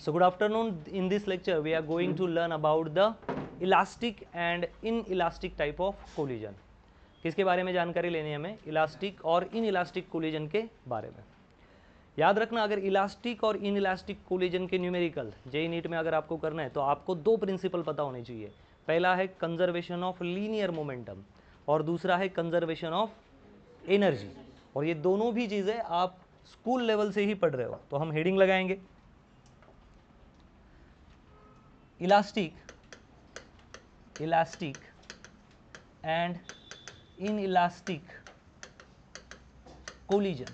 So good afternoon. In this lecture we are going to learn about the elastic and inelastic type of collision. किसके बारे में जानकारी लेनी है हमें? इलास्टिक और इनइलास्टिक कोलिजन के बारे में। याद रखना, अगर इलास्टिक और इनइलास्टिक कोलिजन के न्यूमेरिकल जेईई नीट में अगर आपको करना है तो आपको दो प्रिंसिपल पता होने चाहिए। पहला है कंजर्वेशन ऑफ लीनियर मोमेंटम और दूसरा है कंजर्वेशन ऑफ एनर्जी। और ये दोनों भी चीज़ें आप स्कूल लेवल से ही पढ़ रहे हो। तो हम हेडिंग लगाएंगे elastic and inelastic collision.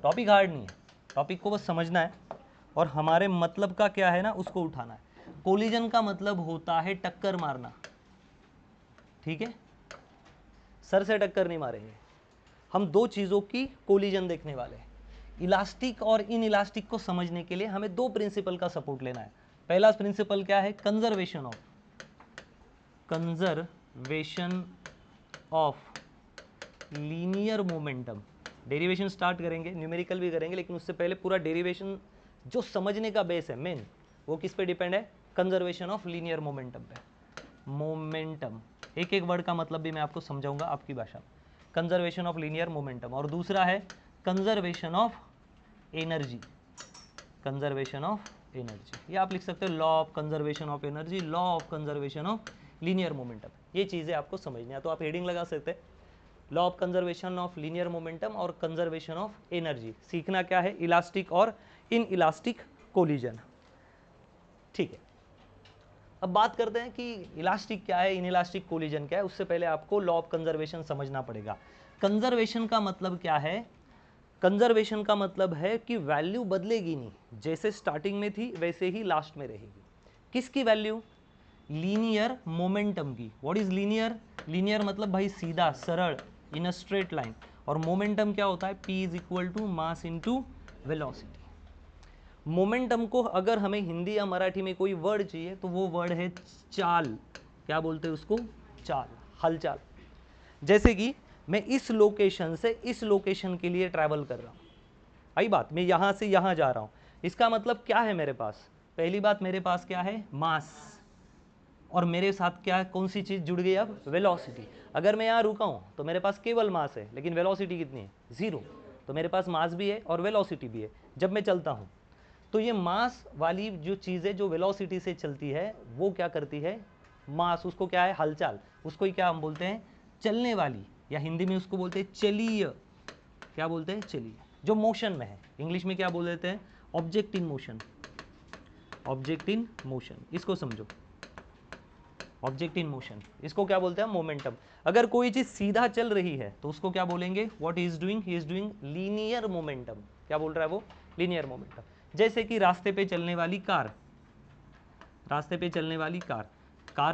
Topic hard नहीं है, टॉपिक को बस समझना है और हमारे मतलब का क्या है ना उसको उठाना है। कोलिजन का मतलब होता है टक्कर मारना, ठीक है? सर से टक्कर नहीं मारेंगे हम, दो चीज़ों की कोलिजन देखने वाले हैं। इलास्टिक और इनइलास्टिक को समझने के लिए हमें दो प्रिंसिपल का सपोर्ट लेना है। पहला प्रिंसिपल क्या है? Conservation of linear momentum. Derivation start करेंगे, न्यूमेरिकल भी करेंगे, लेकिन उससे पहले पूरा डेरिवेशन जो समझने का बेस है मेन, वो किस पे डिपेंड है? कंजर्वेशन ऑफ लीनियर मोमेंटम पे। मोमेंटम, एक एक वर्ड का मतलब भी मैं आपको समझाऊंगा आपकी भाषा में। Conservation of linear momentum. और दूसरा है conservation of energy. Conservation of energy, ये आप लिख सकते हो law of conservation of energy, law of conservation of linear momentum. ये चीज़ें आपको समझनी है तो आप हेडिंग लगा सकते हैं, law of conservation of linear momentum और कंजर्वेशन ऑफ एनर्जी। सीखना क्या है? इलास्टिक और इन इलास्टिक कोलिजन, ठीक है। अब बात करते हैं कि इलास्टिक क्या है, इन इलास्टिक कोलिजन क्या है। उससे पहले आपको लॉ ऑफ कंजर्वेशन समझना पड़ेगा। कंजर्वेशन का मतलब क्या है? कंजर्वेशन का मतलब है कि वैल्यू बदलेगी नहीं, जैसे स्टार्टिंग में थी वैसे ही लास्ट में रहेगी। किसकी वैल्यू? लीनियर मोमेंटम की। What is linear? लीनियर मतलब भाई सीधा सरल, इन अ स्ट्रेट लाइन। और मोमेंटम क्या होता है? P is equal to mass into velocity. Momentum को अगर हमें हिंदी या मराठी में कोई वर्ड चाहिए तो वो वर्ड है चाल। क्या बोलते हैं उसको? चाल, हलचाल। जैसे कि मैं इस लोकेशन से इस लोकेशन के लिए ट्रैवल कर रहा हूँ, आई बात, मैं यहाँ से यहाँ जा रहा हूँ। इसका मतलब क्या है मेरे पास? पहली बात, मेरे पास क्या है? मास। और मेरे साथ क्या, कौन सी चीज़ जुड़ गई अब? वेलोसिटी। अगर मैं यहाँ रुका हूँ तो मेरे पास केवल मास है, लेकिन वेलोसिटी कितनी है? ज़ीरो। तो मेरे पास मास भी है और वेलोसिटी भी है। जब मैं चलता हूँ तो ये मास वाली जो चीज़ें जो वेलोसिटी से चलती है वो क्या करती है? मास, उसको क्या है? हलचल। उसको ही क्या हम बोलते हैं? चलने वाली, या हिंदी में उसको बोलते हैं चलीय। क्या बोलते हैं? चलीय, जो मोशन में है। इंग्लिश में क्या बोल देते हैं? Object in motion. Object in motion, इसको समझो, ऑब्जेक्ट इन मोशन। इसको क्या बोलते हैं? मोमेंटम। अगर कोई चीज सीधा चल रही है तो उसको क्या बोलेंगे? What he is doing? He is doing linear momentum. क्या बोल रहा है वो? Linear momentum. जैसे कि रास्ते पे चलने वाली कार, रास्ते पे चलने वाली car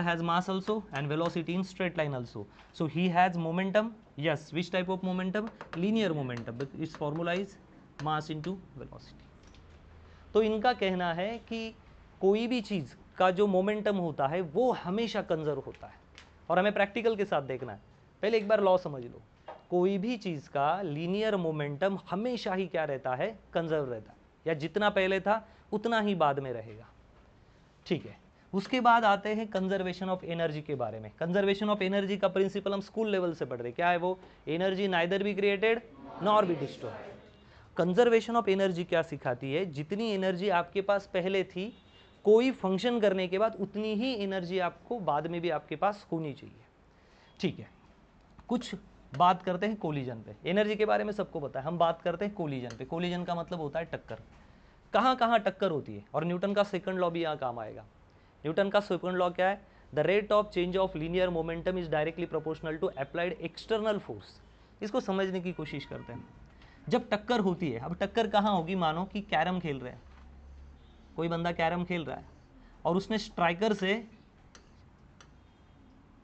has mass also and velocity in straight line also, so he has momentum. Yes, which type of momentum? Linear momentum, but its formula is mass into velocity. तो इनका कहना है कि कोई भी चीज़ का जो मोमेंटम होता है वो हमेशा कंजर्व होता है। और हमें प्रैक्टिकल के साथ देखना है। पहले एक बार लॉ समझ लो, कोई भी चीज़ का लीनियर मोमेंटम हमेशा ही क्या रहता है? कंजर्व रहता है, या जितना पहले था उतना ही बाद में रहेगा, ठीक है। उसके बाद आते हैं कंजर्वेशन ऑफ एनर्जी के बारे में। कंजर्वेशन ऑफ एनर्जी का प्रिंसिपल हम स्कूल लेवल से पढ़ रहे हैं। क्या है वो? Energy neither be created nor be destroyed. Conservation of energy क्या सिखाती है? जितनी एनर्जी आपके पास पहले थी, कोई फंक्शन करने के बाद उतनी ही एनर्जी आपको बाद में भी आपके पास होनी चाहिए, ठीक है। कुछ बात करते हैं कोलिजन पे। एनर्जी के बारे में सबको पता है, हम बात करते हैं कोलिजन पे। कोलिजन का मतलब होता है टक्कर। कहाँ कहाँ टक्कर होती है? और न्यूटन का सेकंड लॉ भी यहाँ काम आएगा। न्यूटन का सेकंड लॉ क्या है? The rate of change of linear momentum is directly proportional to applied external force. इसको समझने की कोशिश करते हैं। जब टक्कर होती है, अब टक्कर कहाँ होगी? मानो कि कैरम खेल रहे हैं, कोई बंदा कैरम खेल रहा है और उसने स्ट्राइकर से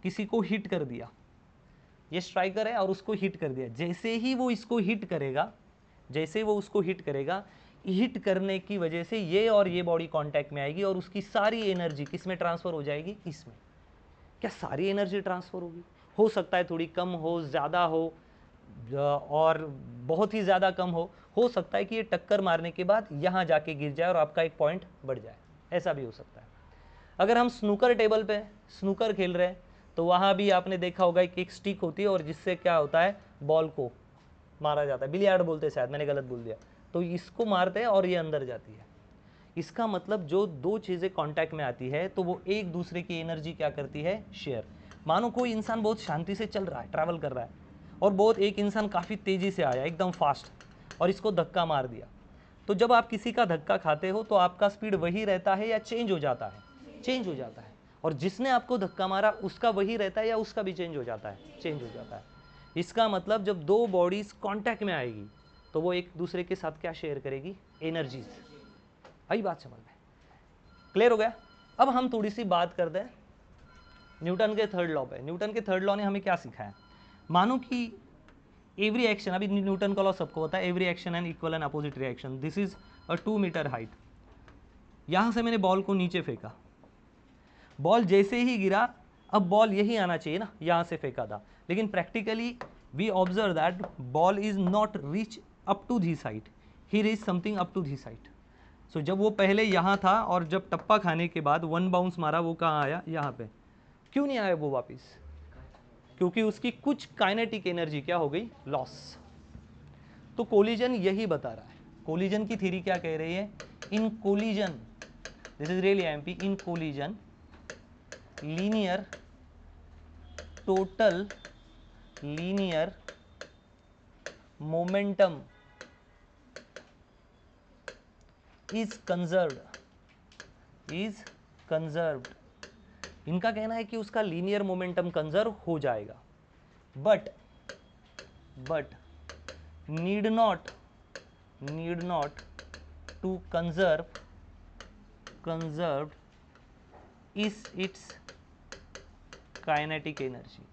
किसी को हिट कर दिया। ये स्ट्राइकर है और उसको हिट कर दिया। जैसे ही वो इसको हिट करेगा, जैसे वो उसको हिट करेगा, हिट करने की वजह से ये और ये बॉडी कांटेक्ट में आएगी और उसकी सारी एनर्जी किस में ट्रांसफर हो जाएगी? इसमें। क्या सारी एनर्जी ट्रांसफर होगी? हो सकता है थोड़ी कम हो, ज़्यादा हो, और बहुत ही ज़्यादा कम हो सकता है कि ये टक्कर मारने के बाद यहाँ जाके गिर जाए और आपका एक पॉइंट बढ़ जाए, ऐसा भी हो सकता है। अगर हम स्नूकर टेबल पे स्नूकर खेल रहे हैं तो वहाँ भी आपने देखा होगा कि एक स्टिक होती है और जिससे क्या होता है, बॉल को मारा जाता है। बिलियार्ड बोलते हैं शायद, मैंने गलत बोल दिया। तो इसको मारते हैं और ये अंदर जाती है। इसका मतलब जो दो चीज़ें कांटेक्ट में आती है तो वो एक दूसरे की एनर्जी क्या करती है, शेयर। मानो कोई इंसान बहुत शांति से चल रहा है, ट्रैवल कर रहा है, और बहुत एक इंसान काफ़ी तेज़ी से आया एकदम फास्ट और इसको धक्का मार दिया। तो जब आप किसी का धक्का खाते हो तो आपका स्पीड वही रहता है या चेंज हो जाता है? चेंज हो जाता है। और जिसने आपको धक्का मारा उसका वही रहता है या उसका भी चेंज हो जाता है? चेंज हो जाता है। इसका मतलब जब दो बॉडीज कांटेक्ट में आएगी तो वो एक दूसरे के साथ क्या शेयर करेगी, एनर्जीज। आई बात समझ में? क्लियर हो गया? अब हम थोड़ी सी बात करते हैं न्यूटन के थर्ड लॉ पे। न्यूटन के थर्ड लॉ ने हमें क्या सिखाया? मानो कि एवरी एक्शन, अभी न्यूटन का लॉ सबको होता है, every action and equal and opposite reaction. This is a 2 metre height. यहां से मैंने बॉल को नीचे फेंका, बॉल जैसे ही गिरा, अब बॉल यही आना चाहिए ना, यहां से फेंका था, लेकिन practically we observe that ball is not reach up to the side, he reach something up to the side. So जब वो पहले यहाँ था और जब टप्पा खाने के बाद वन बाउंस मारा, वो कहाँ आया, यहाँ पे। क्यों नहीं आया वो वापिस? क्योंकि उसकी कुछ काइनेटिक एनर्जी क्या हो गई, लॉस। तो कोलिजन यही बता रहा है। कोलिजन की थ्योरी क्या कह रही है? In collision, this is really MP, in collision linear total linear momentum is conserved, is conserved. इनका कहना है कि उसका लीनियर मोमेंटम कंजर्व हो जाएगा, but need not to conserve is its kinetic energy.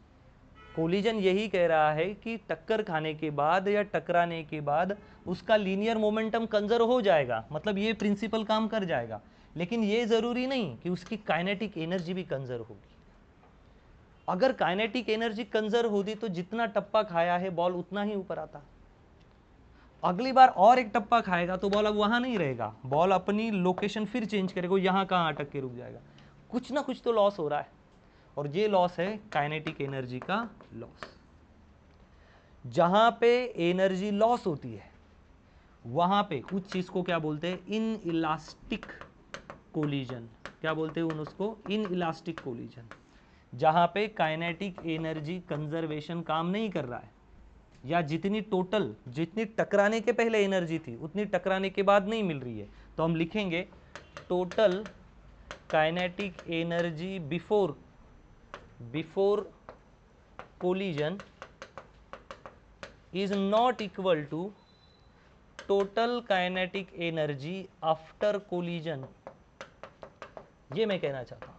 Collision यही कह रहा है कि टक्कर खाने के बाद या टकराने के बाद उसका लीनियर मोमेंटम कंजर्व हो जाएगा, मतलब ये प्रिंसिपल काम कर जाएगा, लेकिन ये जरूरी नहीं कि उसकी काइनेटिक एनर्जी भी कंजर्व होगी। अगर काइनेटिक एनर्जी कंजर्व होती तो जितना टप्पा खाया है बॉल उतना ही ऊपर आता। अगली बार और एक टप्पा खाएगा तो बॉल अब वहां नहीं रहेगा, बॉल अपनी लोकेशन फिर चेंज करेगा, यहां कहां अटक के रुक जाएगा। कुछ ना कुछ तो लॉस हो रहा है, और ये लॉस है काइनेटिक एनर्जी का लॉस। जहां पे एनर्जी लॉस होती है वहां पे उस चीज को क्या बोलते हैं, इन इलास्टिक कोलिजन। क्या बोलते हैं उसको, इन इलास्टिक कोलिजन। जहां पे काइनेटिक एनर्जी कंजर्वेशन काम नहीं कर रहा है, या जितनी टोटल, जितनी टकराने के पहले एनर्जी थी उतनी टकराने के बाद नहीं मिल रही है, तो हम लिखेंगे total kinetic energy before collision is not equal to total kinetic energy after collision। ये मैं कहना चाहता हूं।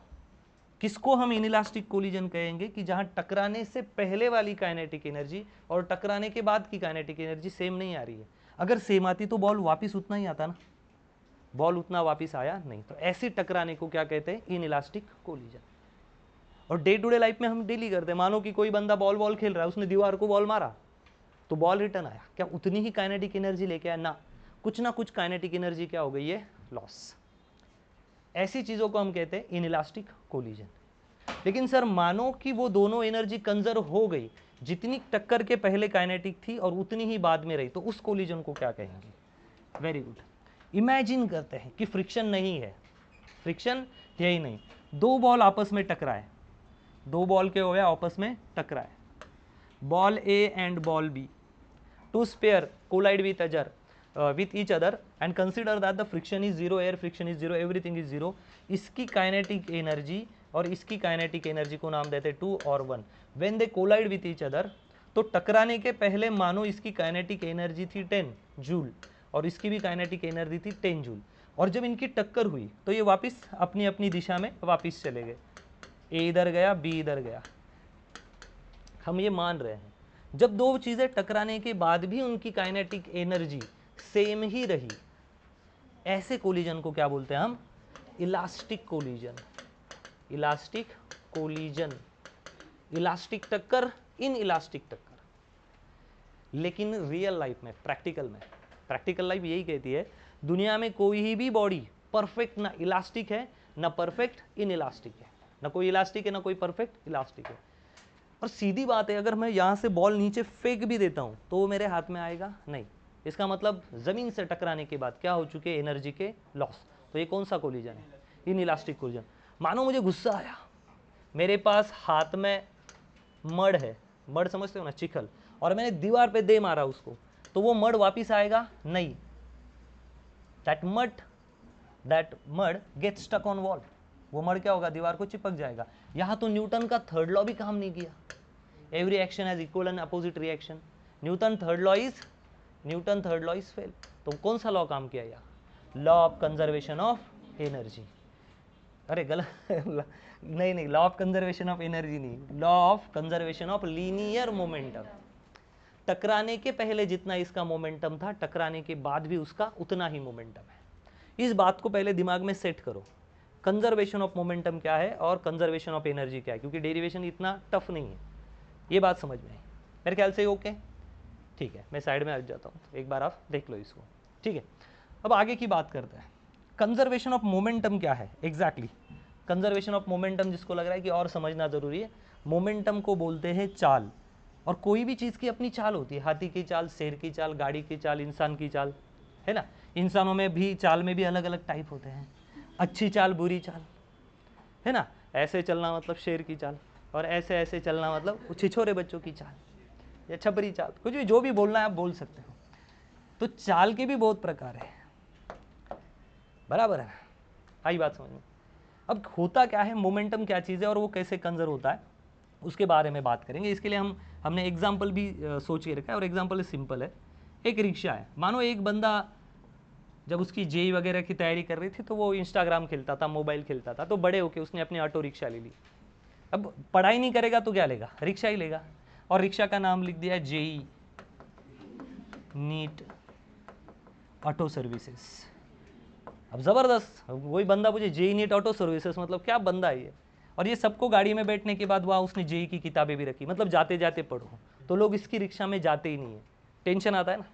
किसको हम इनइलास्टिक कोलिजन कहेंगे? कि जहां टकराने से पहले वाली काइनेटिक एनर्जी और टकराने के बाद की काइनेटिक एनर्जी सेम नहीं आ रही है। अगर सेम आती तो बॉल वापिस उतना ही आता ना, बॉल उतना वापिस आया नहीं। तो ऐसे टकराने को क्या कहते हैं, इनइलास्टिक कोलिजन। और डे टू डे लाइफ में हम डेली करते हैं। मानो कि कोई बंदा बॉल खेल रहा है, उसने दीवार को बॉल मारा तो बॉल रिटर्न आया, क्या उतनी ही काइनेटिक एनर्जी लेके आया? ना कुछ काइनेटिक एनर्जी क्या हो गई है, लॉस। ऐसी चीजों को हम कहते हैं इनइलास्टिक कोलिजन। लेकिन सर मानो कि वो दोनों एनर्जी कंजर्व हो गई, जितनी टक्कर के पहले काइनेटिक थी और उतनी ही बाद में रही, तो उस कोलिजन को क्या कहेंगे? Very good. इमेजिन करते हैं कि फ्रिक्शन नहीं है, फ्रिक्शन है ही नहीं, दो बॉल आपस में टकराए, दो बॉल के हो गया आपस में टकराए, ball A and ball B, two sphere collide with each other and consider that the friction is zero, air friction is zero, everything is zero। इसकी काइनेटिक एनर्जी और इसकी काइनेटिक एनर्जी को नाम देते हैं 2 और 1। when they collide with each other, तो टकराने के पहले मानो इसकी काइनेटिक एनर्जी थी 10 जूल और इसकी भी काइनेटिक एनर्जी थी 10 जूल, और जब इनकी टक्कर हुई तो ये वापस अपनी अपनी दिशा में वापस चले गए, ए इधर गया, बी इधर गया। हम ये मान रहे हैं जब दो चीजें टकराने के बाद भी उनकी काइनेटिक एनर्जी सेम ही रही, ऐसे कोलिजन को क्या बोलते हैं हम, elastic collision. Elastic collision, elastic टक्कर, इन इलास्टिक टक्कर। लेकिन रियल लाइफ में, प्रैक्टिकल लाइफ यही कहती है दुनिया में कोई भी बॉडी परफेक्ट ना इलास्टिक है ना परफेक्ट इन इलास्टिक है, ना कोई इलास्टिक है ना कोई परफेक्ट इलास्टिक है। और सीधी बात है, अगर मैं यहाँ से बॉल नीचे फेंक भी देता हूँ तो वो मेरे हाथ में आएगा नहीं। इसका मतलब जमीन से टकराने के बाद क्या हो चुके हैं, एनर्जी के लॉस। तो ये कौन सा कोलिजन है, इन इलास्टिक कोलिजन। मानो मुझे गुस्सा आया, मेरे पास हाथ में मड है, मड समझते हो ना, चिखल, और मैंने दीवार पे दे मारा उसको, तो वो मड वापिस आएगा नहीं। That mud get stuck on wall, वो मड क्या होगा, दीवार को चिपक जाएगा। यहाँ तो न्यूटन का थर्ड लॉ भी काम नहीं किया, every action has equal and opposite reaction. Newton third law is fail. तो कौन सा लॉ काम किया यहाँ, law of conservation of energy. अरे गलत नहीं, law of conservation of energy नहीं, law of conservation of linear momentum. टकराने के पहले जितना इसका मोमेंटम था, टकराने के बाद भी उसका उतना ही मोमेंटम है। इस बात को पहले दिमाग में सेट करो, कंजर्वेशन ऑफ मोमेंटम क्या है और कंजर्वेशन ऑफ एनर्जी क्या है, क्योंकि डेरिवेशन इतना टफ नहीं है। ये बात समझ में आई मेरे ख्याल से, ओके ठीक है। मैं साइड में हट जाता हूँ, एक बार आप देख लो इसको, ठीक है। अब आगे की बात करते हैं, कंजर्वेशन ऑफ मोमेंटम क्या है एग्जैक्टली। कंजर्वेशन ऑफ मोमेंटम जिसको लग रहा है कि और समझना जरूरी है, मोमेंटम को बोलते हैं चाल। और कोई भी चीज़ की अपनी चाल होती है, हाथी की चाल, शेर की चाल, गाड़ी की चाल, इंसान की चाल, है ना। इंसानों में भी चाल में भी अलग अलग टाइप होते हैं, अच्छी चाल बुरी चाल, है ना। ऐसे चलना मतलब शेर की चाल, और ऐसे ऐसे चलना मतलब छिछोरे बच्चों की चाल या छपरी चाल, कुछ भी जो भी बोलना है आप बोल सकते हो। तो चाल के भी बहुत प्रकार है, बराबर है, आई बात समझ में। अब होता क्या है, मोमेंटम क्या चीज़ है और वो कैसे कंजर होता है, उसके बारे में बात करेंगे। इसके लिए हमने एग्जाम्पल भी सोच के रखा है, और एग्जाम्पल सिंपल है। एक रिक्शा है, मानो एक बंदा जब उसकी जेई वगैरह की तैयारी कर रही थी तो वो इंस्टाग्राम खेलता था, मोबाइल खेलता था, तो बड़े होके उसने अपनी ऑटो रिक्शा ले ली। अब पढ़ाई नहीं करेगा तो क्या लेगा, रिक्शा ही लेगा, और रिक्शा का नाम लिख दिया जेई नीट ऑटो सर्विसेज। अब ज़बरदस्त, वही बंदा मुझे जेई नीट ऑटो सर्विसेज, मतलब क्या बंदा है ये। और ये सबको गाड़ी में बैठने के बाद वहाँ उसने जेई की किताबें भी रखी, मतलब जाते जाते पढ़ो। तो लोग इसकी रिक्शा में जाते ही नहीं है, टेंशन आता है ना।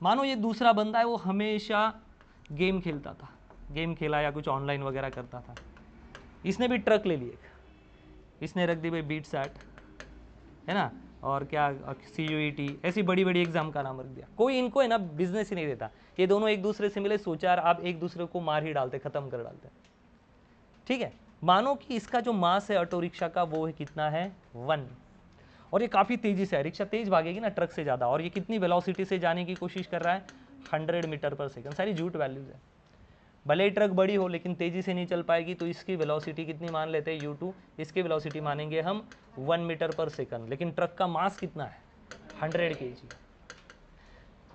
मानो ये दूसरा बंदा है, वो हमेशा गेम खेलता था, गेम खेला या कुछ ऑनलाइन वगैरह करता था, इसने भी ट्रक ले लिए, इसने रख दी भाई बीट सैट, है ना, और क्या CUET, ऐसी बड़ी बड़ी एग्जाम का नाम रख दिया। कोई इनको है ना बिजनेस ही नहीं देता, ये दोनों एक दूसरे से मिले, सोचा यार आप एक दूसरे को मार ही डालते, खत्म कर डालते, ठीक है। मानो कि इसका जो मास है ऑटो रिक्शा का वो है कितना है 1, और ये काफ़ी तेज़ी से है, रिक्शा तेज भागेगी ना ट्रक से ज़्यादा, और ये कितनी वेलोसिटी से जाने की कोशिश कर रहा है 100 मीटर पर सेकंड। सारी झूठ वैल्यूज है, भले ही ट्रक बड़ी हो लेकिन तेज़ी से नहीं चल पाएगी, तो इसकी वेलोसिटी कितनी मान लेते हैं U2, इसकी वेलोसिटी मानेंगे हम 1 मीटर पर सेकंड, लेकिन ट्रक का मास कितना है 100 kg।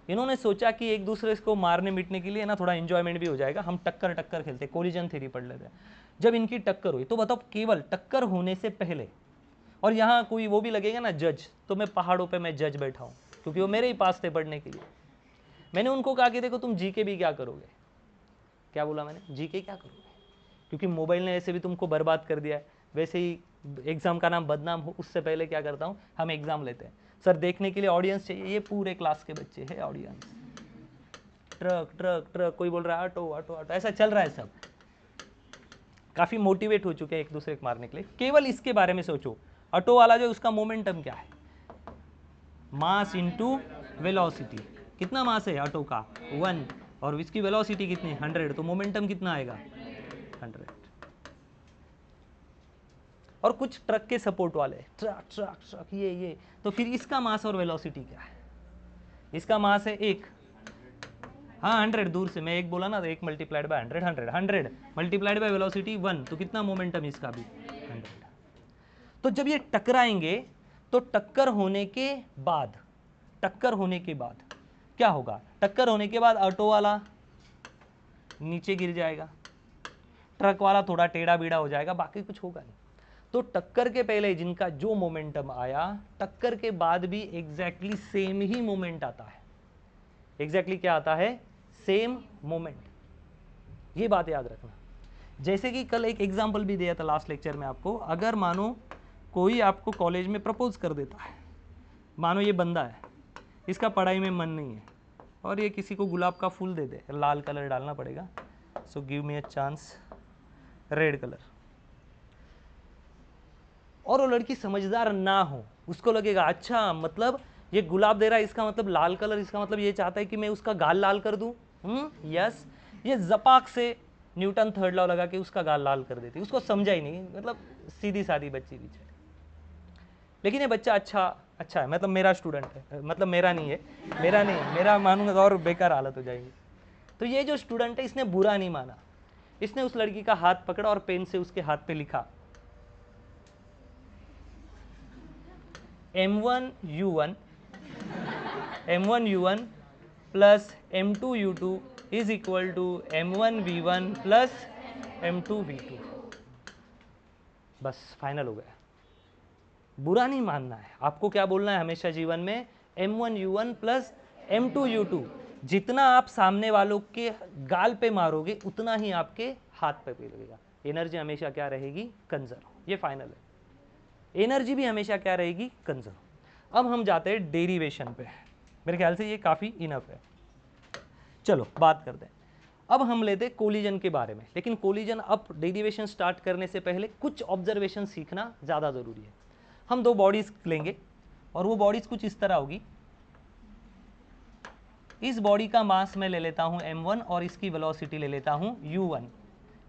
इन्होंने सोचा कि एक दूसरे को मारने मिटने के लिए ना थोड़ा एंजॉयमेंट भी हो जाएगा, हम टक्कर खेलते, कोलिजन थ्योरी पढ़ लेते हैं। जब इनकी टक्कर हुई तो बताओ, केवल टक्कर होने से पहले, और यहाँ कोई वो भी लगेगा ना जज, तो मैं पहाड़ों पे मैं जज बैठा हूँ, क्योंकि वो मेरे ही पास थे पढ़ने के लिए। मैंने उनको कहा कि देखो तुम जीके भी क्या करोगे, क्या बोला मैंने, जीके क्या करोगे, क्योंकि मोबाइल ने ऐसे भी तुमको बर्बाद कर दिया है, वैसे ही एग्ज़ाम का नाम बदनाम हो, उससे पहले क्या करता हूँ, हम एग्ज़ाम लेते हैं। सर देखने के लिए ऑडियंस चाहिए, ये पूरे क्लास के बच्चे हैं ऑडियंस, ट्रक ट्रक ट्रक, कोई बोल रहा है ऑटो ऑटो ऑटो, ऐसा चल रहा है, सब काफ़ी मोटिवेट हो चुके हैं एक दूसरे को मारने के लिए। केवल इसके बारे में सोचो, ऑटो वाला जो उसका मोमेंटम क्या है, मास इनटू वेलोसिटी, कितना मास है ऑटो का 1, और इसकी वेलोसिटी कितनी 100, तो मोमेंटम कितना आएगा 100। और कुछ ट्रक के सपोर्ट वाले, ट्रक ट्रक ट्रक ये, तो फिर इसका मास और वेलोसिटी क्या है, इसका मास है 1, हाँ 100 दूर से, मैं 1 बोला ना, तो 1 multiplied by 100 multiplied by velocity 1, तो कितना मोमेंटम इसका भी 100। तो जब ये टकराएंगे तो टक्कर होने के बाद क्या होगा, टक्कर होने के बाद ऑटो वाला नीचे गिर जाएगा, ट्रक वाला थोड़ा टेढ़ा बीड़ा हो जाएगा, बाकी कुछ होगा नहीं। तो टक्कर के पहले जिनका जो मोमेंटम आया, टक्कर के बाद भी एग्जैक्टली सेम ही मोमेंट आता है। एग्जैक्टली क्या आता है, सेम मोमेंट, ये बात याद रखना। जैसे कि कल एक एग्जांपल भी दिया था लास्ट लेक्चर में आपको, अगर मानो कोई आपको कॉलेज में प्रपोज कर देता है, मानो ये बंदा है, इसका पढ़ाई में मन नहीं है और ये किसी को गुलाब का फूल दे दे, लाल कलर डालना पड़ेगा, so give me a chance red colour, और वो लड़की समझदार ना हो, उसको लगेगा अच्छा मतलब ये गुलाब दे रहा है, इसका मतलब लाल कलर, इसका मतलब ये चाहता है कि मैं उसका गाल लाल कर दूं। यस, ये जपाक से न्यूटन थर्ड लॉ लगा के उसका गाल लाल कर देती, उसको समझा ही नहीं, मतलब सीधी सादी बच्ची भी। लेकिन ये बच्चा अच्छा है, मतलब मेरा स्टूडेंट है, मतलब मेरा नहीं है, मेरा मानूंगा तो और बेकार हालत हो जाएगी। तो ये जो स्टूडेंट है इसने बुरा नहीं माना, इसने उस लड़की का हाथ पकड़ा और पेन से उसके हाथ पे लिखा M1U1 plus M2U2 is equal to M1V1 plus M2V2। बस फाइनल हो गया। बुरा नहीं मानना है आपको, क्या बोलना है हमेशा जीवन में, M1U1 प्लस M2U2। जितना आप सामने वालों के गाल पे मारोगे उतना ही आपके हाथ पे लगेगा। एनर्जी हमेशा क्या रहेगी, कंजर्व। ये फाइनल है, एनर्जी भी हमेशा क्या रहेगी, कंजर्व। अब हम जाते हैं डेरिवेशन पे, मेरे ख्याल से ये काफ़ी इनफ है। चलो बात करते हैं, अब हम लेते हैं कोलिजन के बारे में। लेकिन कोलिजन, अब डेरिवेशन स्टार्ट करने से पहले कुछ ऑब्जर्वेशन सीखना ज़्यादा ज़रूरी है। हम दो बॉडीज लेंगे और वो बॉडीज कुछ इस तरह होगी। इस बॉडी का मास मैं ले लेता हूं m1 और इसकी वेलोसिटी ले लेता हूं u1।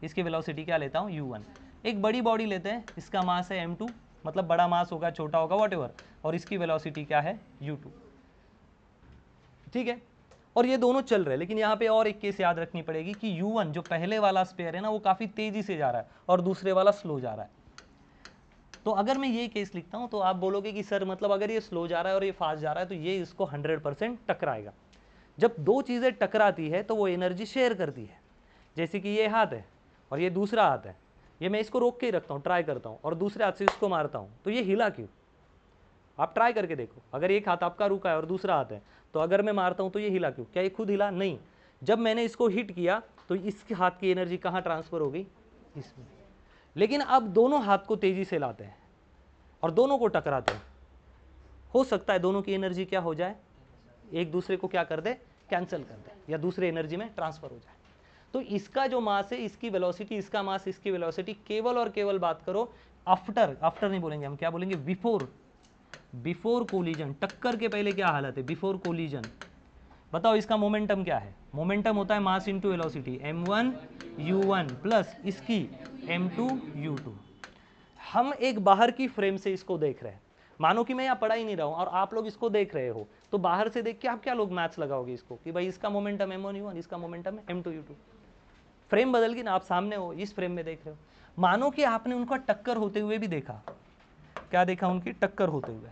इसकी वेलोसिटी क्या लेता हूं, u1। एक बड़ी बॉडी लेते हैं, इसका मास है m2, मतलब बड़ा मास होगा, छोटा होगा, वॉटेवर, और इसकी वेलोसिटी क्या है, u2। ठीक है, और ये दोनों चल रहे हैं। लेकिन यहाँ पे और एक केस याद रखनी पड़ेगी कि u1 जो पहले वाला स्पेयर है ना, वो काफ़ी तेजी से जा रहा है और दूसरे वाला स्लो जा रहा है। तो अगर मैं ये केस लिखता हूँ तो आप बोलोगे कि सर मतलब अगर ये स्लो जा रहा है और ये फास्ट जा रहा है तो ये इसको 100% टकराएगा। जब दो चीज़ें टकराती है तो वो एनर्जी शेयर करती है। जैसे कि ये हाथ है और ये दूसरा हाथ है, ये मैं इसको रोक के ही रखता हूँ, ट्राई करता हूँ, और दूसरे हाथ से इसको मारता हूँ, तो ये हिला क्यों? आप ट्राई करके देखो, अगर एक हाथ आपका रुका है और दूसरा हाथ है, तो अगर मैं मारता हूँ तो ये हिला क्यों? क्या ये खुद हिला? नहीं। जब मैंने इसको हिट किया तो इसके हाथ की एनर्जी कहाँ ट्रांसफर हो गई, इसमें। लेकिन अब दोनों हाथ को तेजी से लाते हैं और दोनों को टकराते हैं, हो सकता है दोनों की एनर्जी क्या हो जाए, एक दूसरे को क्या कर दे, कैंसिल कर दे, या दूसरे एनर्जी में ट्रांसफर हो जाए। तो इसका जो मास है, इसकी वेलोसिटी, इसका मास, इसकी वेलोसिटी, केवल और केवल बात करो आफ्टर नहीं बोलेंगे हम, क्या बोलेंगे, बिफोर कोलिजन। टक्कर के पहले क्या हालत है, बिफोर कोलिजन। बताओ इसका मोमेंटम क्या है? मोमेंटम होता है मास इंटू वेलोसिटी, M1U1 प्लस इसकी M2U2। हम एक बाहर की फ्रेम से इसको देख रहे हैं, मानो कि मैं यहाँ पढ़ा ही नहीं रहा हूँ और आप लोग इसको देख रहे हो, तो बाहर से देख के आप क्या लोग मैथ्स लगाओगे इसको कि भाई इसका मोमेंटम M1U1, इसका मोमेंटम M2U2। फ्रेम बदल गई ना, आप सामने हो, इस फ्रेम में देख रहे हो। मानो कि आपने उनका टक्कर होते हुए भी देखा। क्या देखा? उनकी टक्कर होते हुए।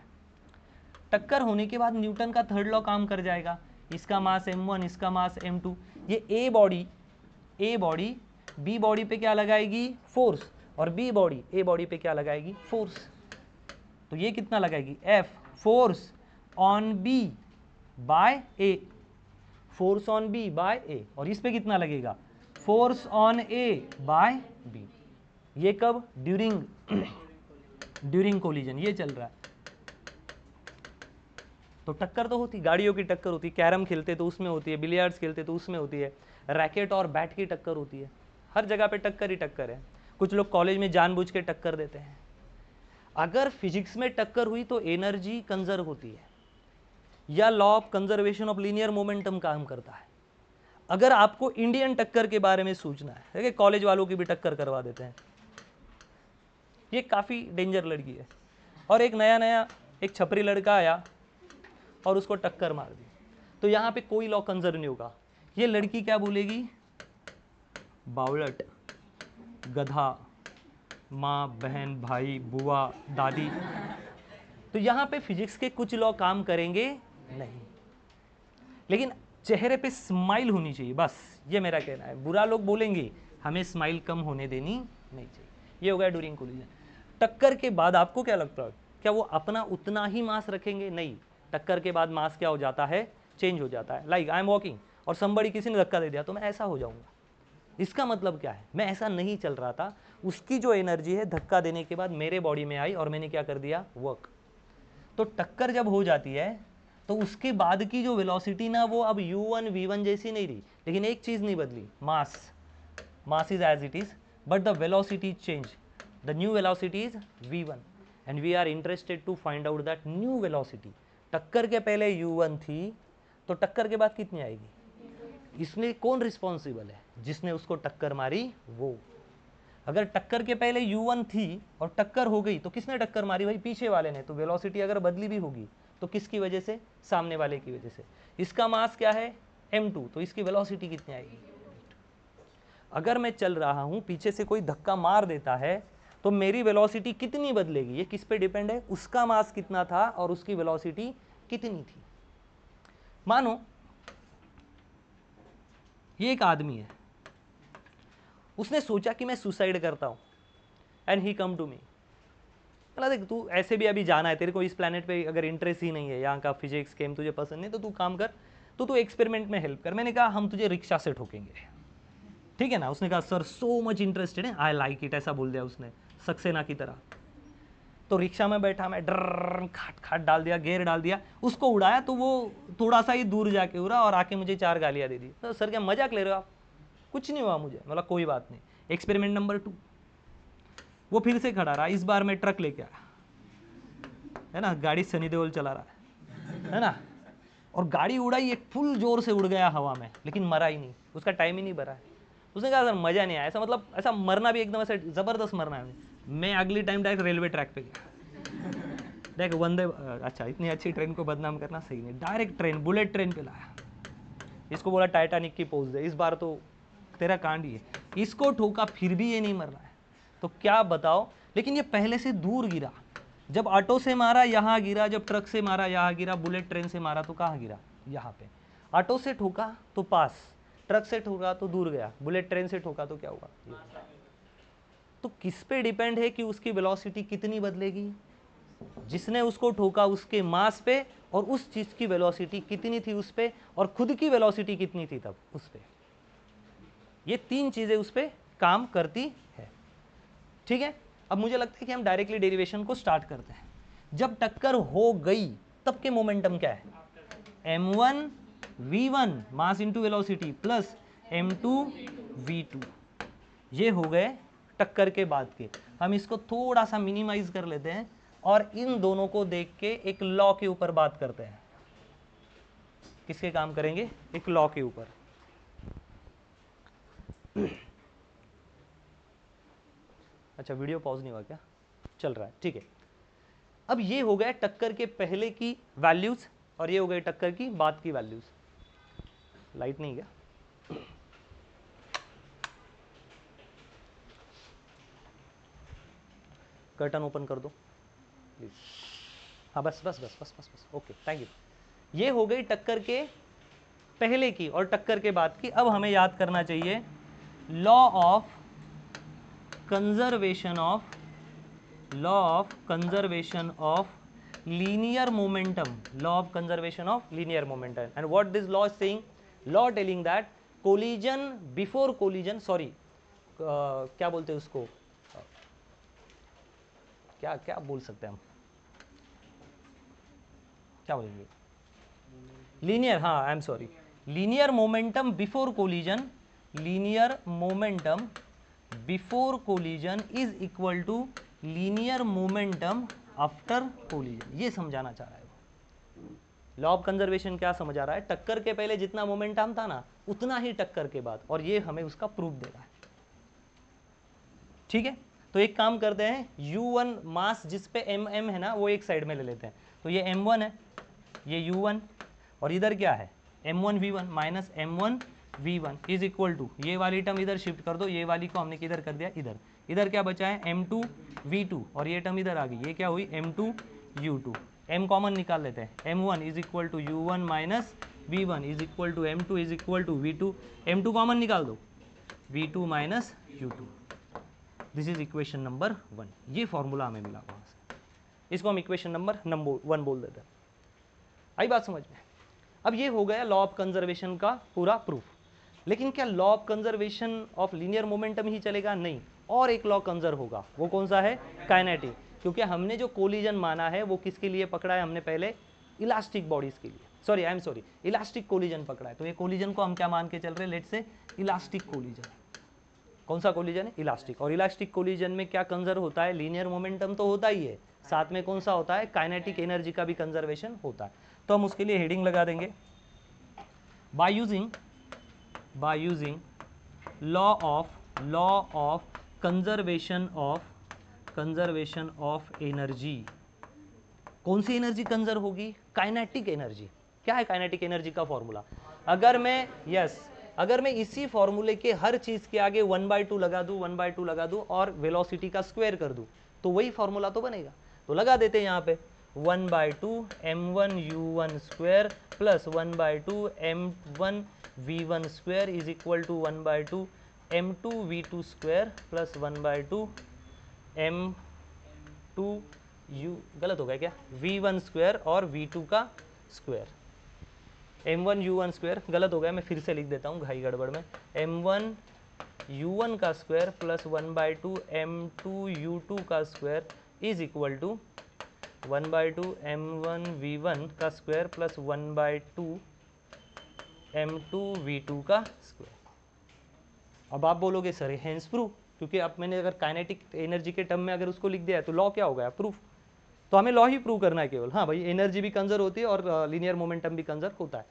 टक्कर होने के बाद न्यूटन का थर्ड लॉ काम कर जाएगा, इसका मास M1, इसका मास M2। ये ए बॉडी बी बॉडी पे क्या लगाएगी, फोर्स, और बी बॉडी ए बॉडी पे क्या लगाएगी, फोर्स। तो ये कितना लगाएगी, F, force on B by A, force on B by A. और इस पे कितना लगेगा, force on A by B. ये कब, ड्यूरिंग कोलिजन ये चल रहा है। तो टक्कर तो होती, गाड़ियों की टक्कर होती, कैरम खेलते तो उसमें होती है, बिलियर्ड्स खेलते तो उसमें होती है, रैकेट और बैट की टक्कर होती है, हर जगह पे टक्कर ही टक्कर है। कुछ लोग कॉलेज में जानबूझ के टक्कर देते हैं। अगर फिजिक्स में टक्कर हुई तो एनर्जी कंजर्व होती है, या law of conservation of linear momentum काम करता है। अगर आपको इंडियन टक्कर के बारे में सोचना है, देखिए कॉलेज वालों की भी टक्कर करवा देते हैं, ये काफ़ी डेंजर लड़की है। और एक नया एक छपरी लड़का आया और उसको टक्कर मार दी, तो यहाँ पे कोई लॉ कंजर्व नहीं होगा। ये लड़की क्या बोलेगी, बावलट, गधा, माँ, बहन, भाई, बुआ, दादी। तो यहाँ पे फिजिक्स के कुछ लॉ काम करेंगे नहीं, लेकिन चेहरे पे स्माइल होनी चाहिए, बस ये मेरा कहना है। बुरा लोग बोलेंगे, हमें स्माइल कम होने देनी नहीं चाहिए। ये हो गया ड्यूरिंग कोलिजन। टक्कर के बाद आपको क्या लगता है, क्या वो अपना उतना ही मास रखेंगे? नहीं, टक्कर के बाद मास क्या हो जाता है, चेंज हो जाता है। लाइक आई एम वॉकिंग और समबड़ी किसी ने धक्का दे दिया तो मैं ऐसा हो जाऊंगा। इसका मतलब क्या है, मैं ऐसा नहीं चल रहा था, उसकी जो एनर्जी है धक्का देने के बाद मेरे बॉडी में आई और मैंने क्या कर दिया, वर्क। तो टक्कर जब हो जाती है तो उसके बाद की जो वेलोसिटी ना वो अब u1 v1 जैसी नहीं रही, लेकिन एक चीज नहीं बदली, mass is as it is but the velocity change, the new velocity is v1 and we are interested to find out that new velocity. टक्कर के पहले u1 थी तो टक्कर के बाद कितनी आएगी, इसमें कौन रिस्पॉन्सिबल है, जिसने उसको टक्कर मारी वो। अगर टक्कर के पहले u1 थी और टक्कर हो गई तो किसने टक्कर मारी, भाई पीछे वाले ने, तो वेलोसिटी अगर बदली भी होगी तो किसकी वजह से, सामने वाले की वजह से। इसका मास क्या है m2, तो इसकी वेलोसिटी कितनी आएगी। अगर मैं चल रहा हूं, पीछे से कोई धक्का मार देता है तो मेरी वेलोसिटी कितनी बदलेगी, ये किस पे डिपेंड है, उसका मास कितना था और उसकी वेलोसिटी कितनी थी। मानो ये एक आदमी है, उसने सोचा कि मैं सुसाइड करता हूं and he come to me, मतलब देख तू ऐसे भी अभी जाना है, तेरे को इस प्लेनेट पे अगर इंटरेस्ट ही नहीं है, यहाँ का फिजिक्स केम तुझे पसंद नहीं, तो तू काम कर, तो तू एक्सपेरिमेंट में हेल्प कर। मैंने कहा हम तुझे रिक्शा से ठोकेंगे, ठीक है ना। उसने कहा सर सो मच इंटरेस्टेड है, आई लाइक इट, ऐसा बोल दिया उसने सक्सेना की तरह। तो रिक्शा में बैठा मैं, डर खाट खाट डाल दिया, गेयर डाल दिया, उसको उड़ाया तो वो थोड़ा सा ही दूर जाके उड़ा और आके मुझे 4 गालियाँ दे दी। तो सर क्या मजाक ले रहे हो आप, कुछ नहीं हुआ मुझे, मतलब कोई बात नहीं। एक्सपेरिमेंट नंबर 2, वो फिर से खड़ा रहा, इस बार मैं ट्रक लेके आया, है ना, गाड़ी सनी देओल चला रहा है ना, और गाड़ी उड़ाई, एक फुल जोर से उड़ गया हवा में, लेकिन मरा ही नहीं, उसका टाइम ही नहीं भरा है। उसने कहा सर मजा नहीं आया, ऐसा मतलब ऐसा मरना भी एकदम ऐसा जबरदस्त मरना है। मैं अगली टाइम डायरेक्ट रेलवे ट्रैक पे गया, डायरेक्ट वंदे, अच्छा इतनी अच्छी ट्रेन को बदनाम करना सही नहीं, डायरेक्ट ट्रेन, बुलेट ट्रेन पे लाया, इसको बोला टाइटैनिक की पोज दे, इस बार तो तेरा कांड ही है। इसको ठोका फिर भी ये नहीं मर रहा है, तो क्या बताओ। लेकिन ये पहले से दूर गिरा, जब ऑटो से मारा यहाँ गिरा, जब ट्रक से मारा यहाँ गिरा, बुलेट ट्रेन से मारा तो कहाँ गिरा, यहाँ पे। ऑटो से ठोका तो पास, ट्रक से ठोका तो दूर गया, बुलेट ट्रेन से ठोका तो क्या हुआ। तो किस पे डिपेंड है कि उसकी वेलोसिटी कितनी बदलेगी, जिसने उसको ठोका उसके मास पे, और उस चीज की वेलोसिटी कितनी थी उस पे, और खुद की वेलोसिटी कितनी थी तब उस पे। ये 3 चीजें उस पे काम करती है, ठीक है। अब मुझे लगता है कि हम डायरेक्टली डेरिवेशन को स्टार्ट करते हैं। जब टक्कर हो गई तब के मोमेंटम क्या है, m1 v1 मास into velocity plus m2 v2, ये हो गए टक्कर के बाद के। हम इसको थोड़ा सा मिनिमाइज कर लेते हैं और इन दोनों को देख के एक लॉ के ऊपर बात करते हैं। किसके काम करेंगे, एक लॉ के ऊपर। अच्छा वीडियो पॉज नहीं हुआ क्या, चल रहा है, ठीक है। अब ये हो गया टक्कर के पहले की वैल्यूज और ये हो गए टक्कर की बाद की वैल्यूज। लाइट नहीं गया, कर्टन ओपन कर दो प्लीज। हाँ बस बस बस बस बस बस, ओके थैंक यू। ये हो गई टक्कर के पहले की और टक्कर के बाद की। अब हमें याद करना चाहिए law of conservation of linear momentum, law of conservation of linear momentum. And what this law is saying, law telling that collision before collision, sorry क्या बोलते हैं उसको, क्या क्या बोल सकते हैं हम, क्या बोलेंगे, लीनियर, हाँ I am sorry, linear momentum before collision, linear momentum before collision is equal to linear momentum after collision. ये समझाना चाह रहा है वो। लॉ ऑफ कंजर्वेशन क्या समझा रहा है, टक्कर के पहले जितना मोमेंटम था ना उतना ही टक्कर के बाद, और ये हमें उसका प्रूफ दे रहा है, ठीक है। तो एक काम करते हैं, u1 मास जिस पे mm है ना वो एक साइड में ले लेते हैं, तो ये m1 है, ये u1, और इधर क्या है m1 v1 minus m1 v1 is equal to, ये वाली टर्म इधर शिफ्ट कर दो, ये वाली को हमने किधर कर दिया इधर, इधर क्या बचा है m2 v2, और ये टर्म इधर आ गई, ये क्या हुई m2 u2, m कॉमन निकाल लेते हैं, m1 is equal to u1 minus v1 is equal to m2 is equal to v2, m2 common निकाल दो, v2 minus u2, this is equation number 1। ये फॉर्मूला हमें मिला वहाँ से, इसको हम इक्वेशन नंबर 1 बोल देते हैं। आई बात समझ में। अब ये हो गया लॉ ऑफ कंजर्वेशन का पूरा प्रूफ। लेकिन क्या law of conservation of linear momentum ही चलेगा, नहीं, और एक लॉ कंजर्व होगा, वो कौन सा है, काइनेटिक, क्योंकि हमने जो कोलिजन माना है वो किसके लिए पकड़ा है, हमने पहले इलास्टिक बॉडीज के लिए, सॉरी इलास्टिक कोलिजन पकड़ा है। तो ये कोलिजन को हम क्या मान के चल रहे हैं, लेट्स से इलास्टिक कोलिजन। कौन सा कोलिजन है, इलास्टिक। और इलास्टिक कोलिजन में क्या कंजर्व होता है, लीनियर मोमेंटम तो होता ही है, साथ में कौन सा होता है, काइनेटिक एनर्जी का भी कंजर्वेशन होता है। तो हम उसके लिए हेडिंग लगा देंगे, by using law of conservation of energy. कौन सी एनर्जी कंजर्व होगी, काइनेटिक एनर्जी। क्या है काइनेटिक एनर्जी का फॉर्मूला, अगर मैं इसी फॉर्मूले के हर चीज के आगे 1/2 लगा दूं और वेलोसिटी का स्क्वायर कर दूं, तो वही फॉर्मूला तो बनेगा। तो लगा देते हैं यहाँ पे 1/2 m1u1 square plus 1/2 m1 v1 square is equal to 1/2 m2 v2 square plus 1/2 m2 u, गलत हो गया क्या, v1 स्क्वायर और v2 का स्क्वायर, m1 u1 स्क्वायर गलत हो गया, मैं फिर से लिख देता हूँ घाई गड़बड़ में, m1 u1 का स्क्वायर प्लस 1/2 m2 u2 का square is equal to 1/2 m1 v1 का स्क्वायर प्लस 1/2 m2 v2 का स्क्वायर। अब आप बोलोगे सर हेंस प्रूफ, क्योंकि अब मैंने अगर काइनेटिक एनर्जी के टर्म में अगर उसको लिख दिया है तो लॉ क्या हो गया, प्रूफ। तो हमें लॉ ही प्रूव करना है केवल, हाँ भाई एनर्जी भी कंजर्व होती है और लीनियर मोमेंटम भी कंजर्व होता है,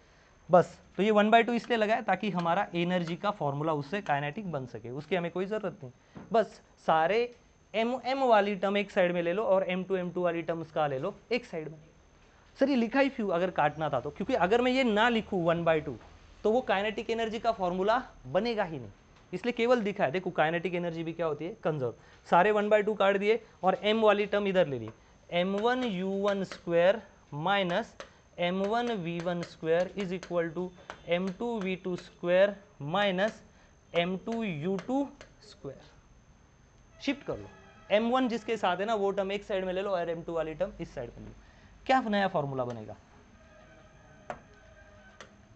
बस। तो ये 1/2 इसलिए लगाया ताकि हमारा एनर्जी का फॉर्मूला उससे काइनेटिक बन सके, उसकी हमें कोई ज़रूरत नहीं। बस सारे m वाली टर्म एक साइड में ले लो और m2 वाली टर्म उसका ले लो एक साइड में। सर ये लिखा ही क्यों अगर काटना था तो, क्योंकि अगर मैं ये ना लिखूँ 1/2 तो वो काइनेटिक एनर्जी का फॉर्मूला बनेगा ही नहीं, इसलिए केवल दिखा है। देखो काइनेटिक एनर्जी भी क्या होती है, कंजर्व। सारे 1/2 काट दिए और m वाली टर्म इधर ले ली, m1 u1 square minus m1 v1 square is equal to m2 v2 square minus m2 u2 square. Shift कर लो, m1 जिसके साथ है ना वो टर्म एक साइड में ले लो और m2 वाली टर्म इस साइड में ले लो। क्या नया फॉर्मूला बनेगा,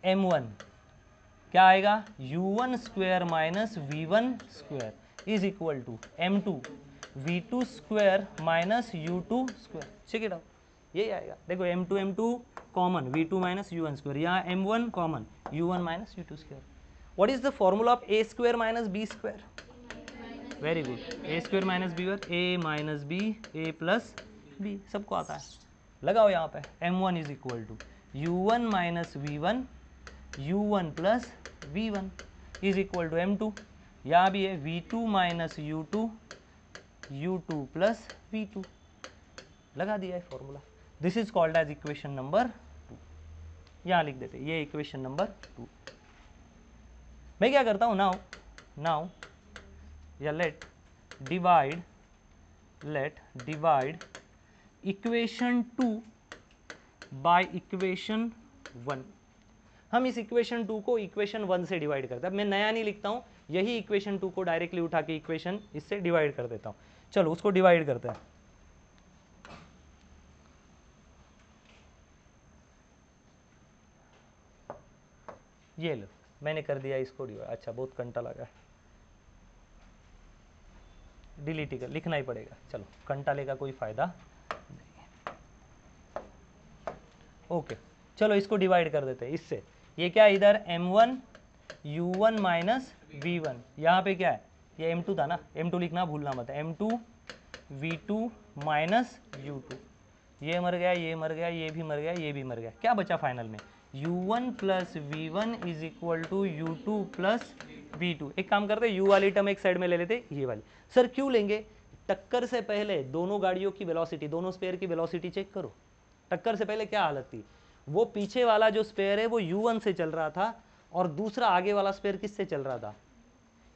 m1 क्या आएगा, u1 square minus v1 square is equal to m2 v2 square minus u2 square. Check it out, यही आएगा। देखो m2 common, v2 minus u1 square, यहाँ m1 common, u1 minus u2 square. What is the formula of a square minus b square, very good, a square minus b वर्ग, a minus b, a plus b, सबको आता है। लगाओ यहाँ पे m1 is equal to u1 minus v1 u1 plus v1 is equal to m2, यहाँ भी है v2 minus u2 u2 plus v2, लगा दिया है formula. This is called as equation number 2, यहाँ लिख देते ये इक्वेशन नंबर 2। मैं क्या करता हूँ, नाउ या let divide equation 2 by equation 1। हम इस इक्वेशन 2 को इक्वेशन 1 से डिवाइड करते हैं। मैं नया नहीं लिखता हूँ, यही इक्वेशन 2 को डायरेक्टली उठा के इक्वेशन इससे डिवाइड कर देता हूँ। चलो उसको डिवाइड करते हैं। ये लो मैंने कर दिया इसको डिवाइड। अच्छा बहुत घंटा लगा, डिलीट कर लिखना ही पड़ेगा। चलो घंटा का कोई फायदा नहीं है। ओके चलो इसको डिवाइड कर देते हैं इससे। ये क्या है, इधर m1 u1 माइनस v1, यहाँ पे क्या है, ये m2 था ना, m2 लिखना भूलना मत, m2 v2 माइनस u2, ये मर गया, ये मर गया, ये भी मर गया, ये भी मर गया। क्या बचा फाइनल में, u1 plus v1 is equal to u2 plus v2। एक काम करते u वाली टर्म एक साइड में ले लेते, ये वाली। सर क्यों लेंगे, टक्कर से पहले दोनों गाड़ियों की वेलोसिटी, दोनों स्पेयर की वेलोसिटी चेक करो। टक्कर से पहले क्या हालत थी, वो पीछे वाला जो स्पेयर है वो u1 से चल रहा था और दूसरा आगे वाला स्पेयर किससे चल रहा था,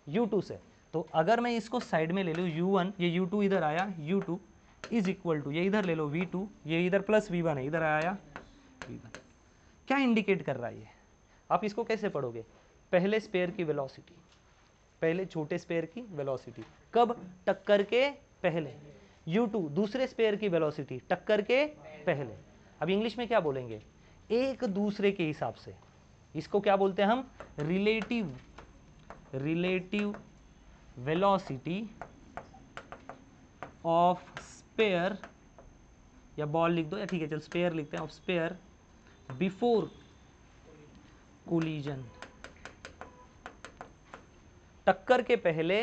u2 से। तो अगर मैं इसको साइड में ले लूँ u1, ये u2 इधर आया, u2 इज इक्वल टू, ये इधर ले लो v2, ये इधर प्लस v1 है, इधर आया v1। क्या इंडिकेट कर रहा है ये, आप इसको कैसे पढ़ोगे, पहले स्पेयर की वेलोसिटी, पहले छोटे स्पेयर की वेलोसिटी कब, टक्कर के पहले, u2 दूसरे स्पेयर की वेलोसिटी टक्कर के पहले। अब इंग्लिश में क्या बोलेंगे, एक दूसरे के हिसाब से, इसको क्या बोलते हैं हम, रिलेटिव वेलोसिटी ऑफ स्पेयर, या बॉल लिख दो, या ठीक है चल स्पेयर लिखते हैं, ऑफ स्पेयर बिफोर कोलिजन, टक्कर के पहले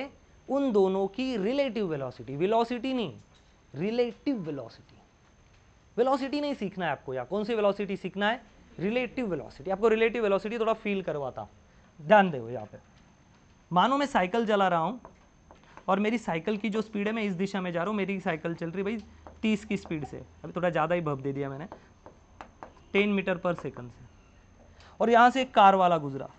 उन दोनों की रिलेटिव वेलोसिटी, वेलोसिटी नहीं, रिलेटिव वेलोसिटी, वेलोसिटी नहीं सीखना है आपको, या कौन सी वेलोसिटी सीखना है, रिलेटिव वेलोसिटी। आपको रिलेटिव वेलोसिटी थोड़ा फील करवाता हूं, ध्यान दो यहाँ पे। मानो मैं साइकिल चला रहा हूं और मेरी साइकिल की जो स्पीड है, मैं इस दिशा में जा रहा हूं, मेरी साइकिल चल रही भाई 30 की स्पीड से, अभी थोड़ा ज़्यादा ही भव दे दिया मैंने, 10 मीटर पर सेकंड से, और यहाँ से एक कार वाला गुजरा,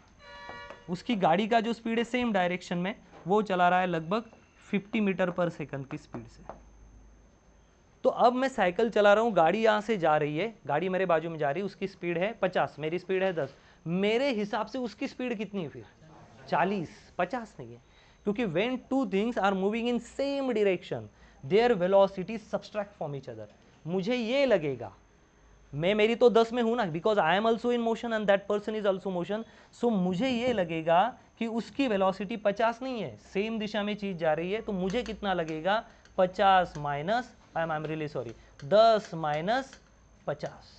उसकी गाड़ी का जो स्पीड है सेम डायरेक्शन में, वो चला रहा है लगभग 50 मीटर पर सेकंड की स्पीड से। तो अब मैं साइकिल चला रहा हूँ, गाड़ी यहाँ से जा रही है, गाड़ी मेरे बाजू में जा रही है, उसकी स्पीड है 50, मेरी स्पीड है 10, मेरे हिसाब से उसकी स्पीड कितनी है फिर 40, 50 नहीं है, क्योंकि when two things are moving in same direction their velocity subtract from each other। मुझे ये लगेगा, मैं मेरी तो 10 में हूं ना, because I am also in motion and that person is also motion, so मुझे ये लगेगा कि उसकी वेलोसिटी 50 नहीं है, सेम दिशा में चीज जा रही है, तो मुझे कितना लगेगा 50 minus, I am really sorry, 10 minus 50,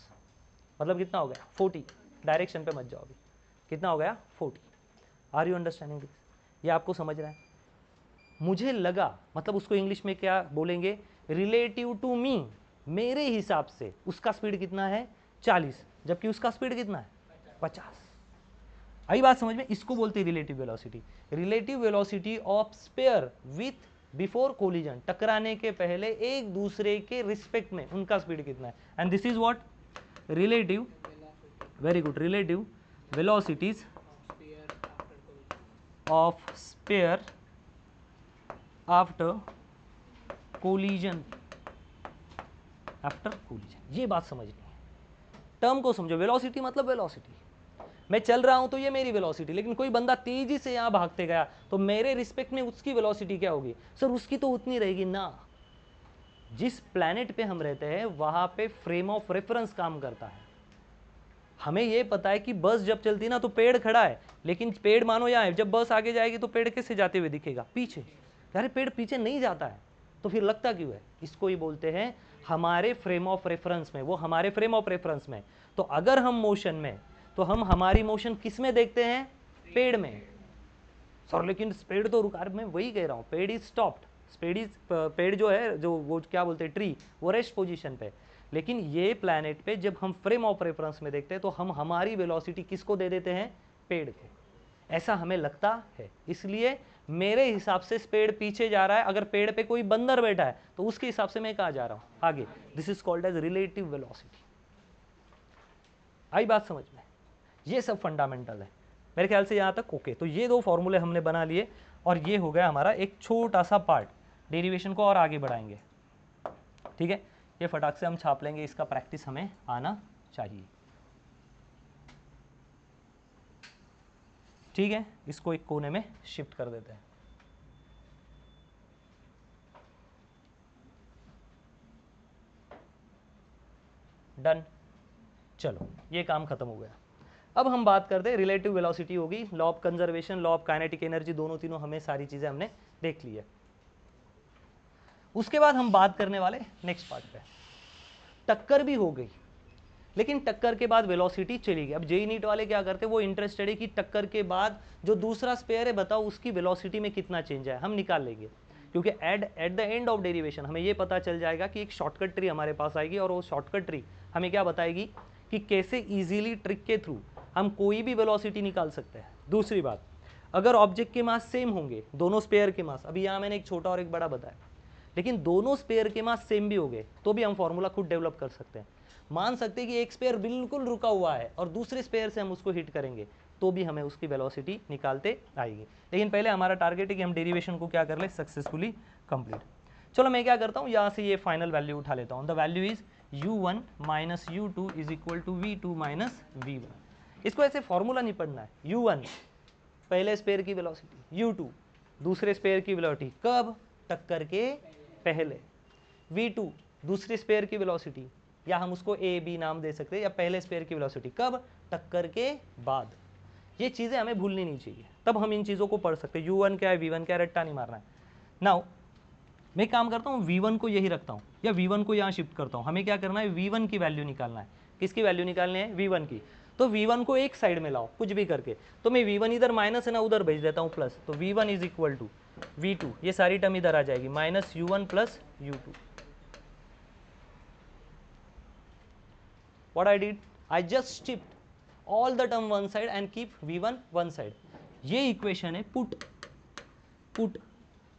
मतलब कितना हो गया 40, डायरेक्शन पे मत जाओ अभी, कितना हो गया 40। Are you understanding this? ये आपको समझ रहा है? मुझे लगा, मतलब उसको इंग्लिश में क्या बोलेंगे, रिलेटिव टू मी, मेरे हिसाब से उसका स्पीड कितना है 40, जबकि उसका स्पीड कितना है 50। आई बात समझ में? इसको बोलते हैं relative velocity. Relative velocity of sphere with before collision, टकराने के पहले एक दूसरे के रिस्पेक्ट में उनका स्पीड कितना है, and this is what relative, very good, relative velocities of sphere after collision, after collision. ये बात समझनी है, टर्म को समझो। वेलोसिटी मतलब वेलोसिटी, मैं चल रहा हूं तो ये मेरी वेलोसिटी, लेकिन कोई बंदा तेजी से यहां भागते गया तो मेरे रिस्पेक्ट में उसकी वेलोसिटी क्या होगी सर, उसकी तो उतनी रहेगी ना। जिस प्लैनेट पे हम रहते हैं वहां पे फ्रेम ऑफ रेफरेंस काम करता है। हमें ये पता है कि बस जब चलती ना तो पेड़ खड़ा है, लेकिन पेड़ मानो यहाँ है, जब बस आगे जाएगी तो पेड़ कैसे जाते हुए दिखेगा, पीछे। यार पेड़ पीछे नहीं जाता है तो फिर लगता क्यों है? इसको ही बोलते हैं हमारे फ्रेम ऑफ रेफरेंस में, वो हमारे फ्रेम ऑफ रेफरेंस में। तो अगर हम मोशन में, तो हम हमारी मोशन किस में देखते हैं, पेड़ में। सर लेकिन पेड़ तो रुका, मैं वही कह रहा हूँ, पेड़ इज स्टॉप्ड, पेड़ जो है, जो वो क्या बोलते हैं ट्री, वो रेस्ट पोजीशन पे। लेकिन ये प्लैनेट पे जब हम फ्रेम ऑफ रेफरेंस में देखते हैं तो हम हमारी वेलोसिटी किसको दे देते हैं, पेड़ को। ऐसा हमें लगता है, इसलिए मेरे हिसाब से पेड़ पीछे जा रहा है, अगर पेड़ पे कोई बंदर बैठा है तो उसके हिसाब से मैं कहाँ जा रहा हूँ, आगे। This is called as relative velocity. आई बात समझ में? ये सब फंडामेंटल है मेरे ख्याल से यहाँ तक। ओके, तो ये दो फॉर्मूले हमने बना लिए और ये हो गया हमारा एक छोटा सा पार्ट। डेरिवेशन को और आगे बढ़ाएंगे, ठीक है? ये फटाक से हम छाप लेंगे, इसका प्रैक्टिस हमें आना चाहिए, ठीक है? इसको एक कोने में शिफ्ट कर देते हैं। डन, चलो ये काम खत्म हो गया। अब हम बात करते हैं, रिलेटिव वेलोसिटी होगी, law of conservation, law of kinetic energy, दोनों तीनों हमें सारी चीजें हमने देख ली है। उसके बाद हम बात करने वाले नेक्स्ट पार्ट पे, टक्कर भी हो गई, लेकिन टक्कर के बाद वेलोसिटी चली गई। अब जेई नीट वाले क्या करते हैं, वो इंटरेस्टेड है कि टक्कर के बाद जो दूसरा स्पेयर है, बताओ उसकी वेलोसिटी में कितना चेंज है, हम निकाल लेंगे। क्योंकि at the end of derivation हमें ये पता चल जाएगा कि एक शॉर्टकट ट्री हमारे पास आएगी, और वो शॉर्टकट ट्री हमें क्या बताएगी कि कैसे इजीली ट्रिक के थ्रू हम कोई भी वेलोसिटी निकाल सकते हैं। दूसरी बात, अगर ऑब्जेक्ट के मास सेम होंगे, दोनों स्पेयर के मास, अभी यहाँ मैंने एक छोटा और एक बड़ा बताया, लेकिन दोनों स्पेयर के मास सेम भी हो गए तो भी हम फॉर्मूला खुद डेवलप कर सकते हैं। मान सकते हैं कि एक स्पेयर बिल्कुल रुका हुआ है और दूसरे स्पेयर से हम उसको हिट करेंगे तो भी हमें उसकी वेलोसिटी निकालते आएगी। लेकिन पहले हमारा टारगेट है कि हम डेरिवेशन को क्या कर ले, सक्सेसफुली कंप्लीट। चलो मैं क्या करता हूँ, यहाँ से ये फाइनल वैल्यू उठा लेता हूँ। The value is u1 minus u2 is equal to v2 minus v1। इसको ऐसे फॉर्मूला नहीं पढ़ना है। u1 पहले स्पेयर की वेलोसिटी, u2 दूसरे स्पेयर की वेलोसिटी, कब, टक्कर के पहले, v2 दूसरे स्पेयर की वेलोसिटी, या हम उसको ए बी नाम दे सकते हैं, या पहले स्पेयर की वेलोसिटी, कब, टक्कर के बाद। ये चीज़ें हमें भूलनी नहीं चाहिए, तब हम इन चीज़ों को पढ़ सकते हैं। u1 क्या है, v1 क्या है, रट्टा नहीं मारना है। नाउ मैं काम करता हूँ, v1 को यही रखता हूँ, या V1 को यहाँ शिफ्ट करता हूँ, हमें क्या करना है, V1 की वैल्यू निकालना है। किसकी वैल्यू निकालनी है, V1 की। तो V1 को एक साइड में लाओ कुछ भी करके, तो मैं V1 इधर माइनस है ना, उधर भेज देता हूँ प्लस, तो V1 is equal to V2, ये सारी टर्म इधर आ जाएगी, minus U1 plus U2। What I did, I just shift all the term one side and keep V1 one side। ये इक्वेशन है पुट।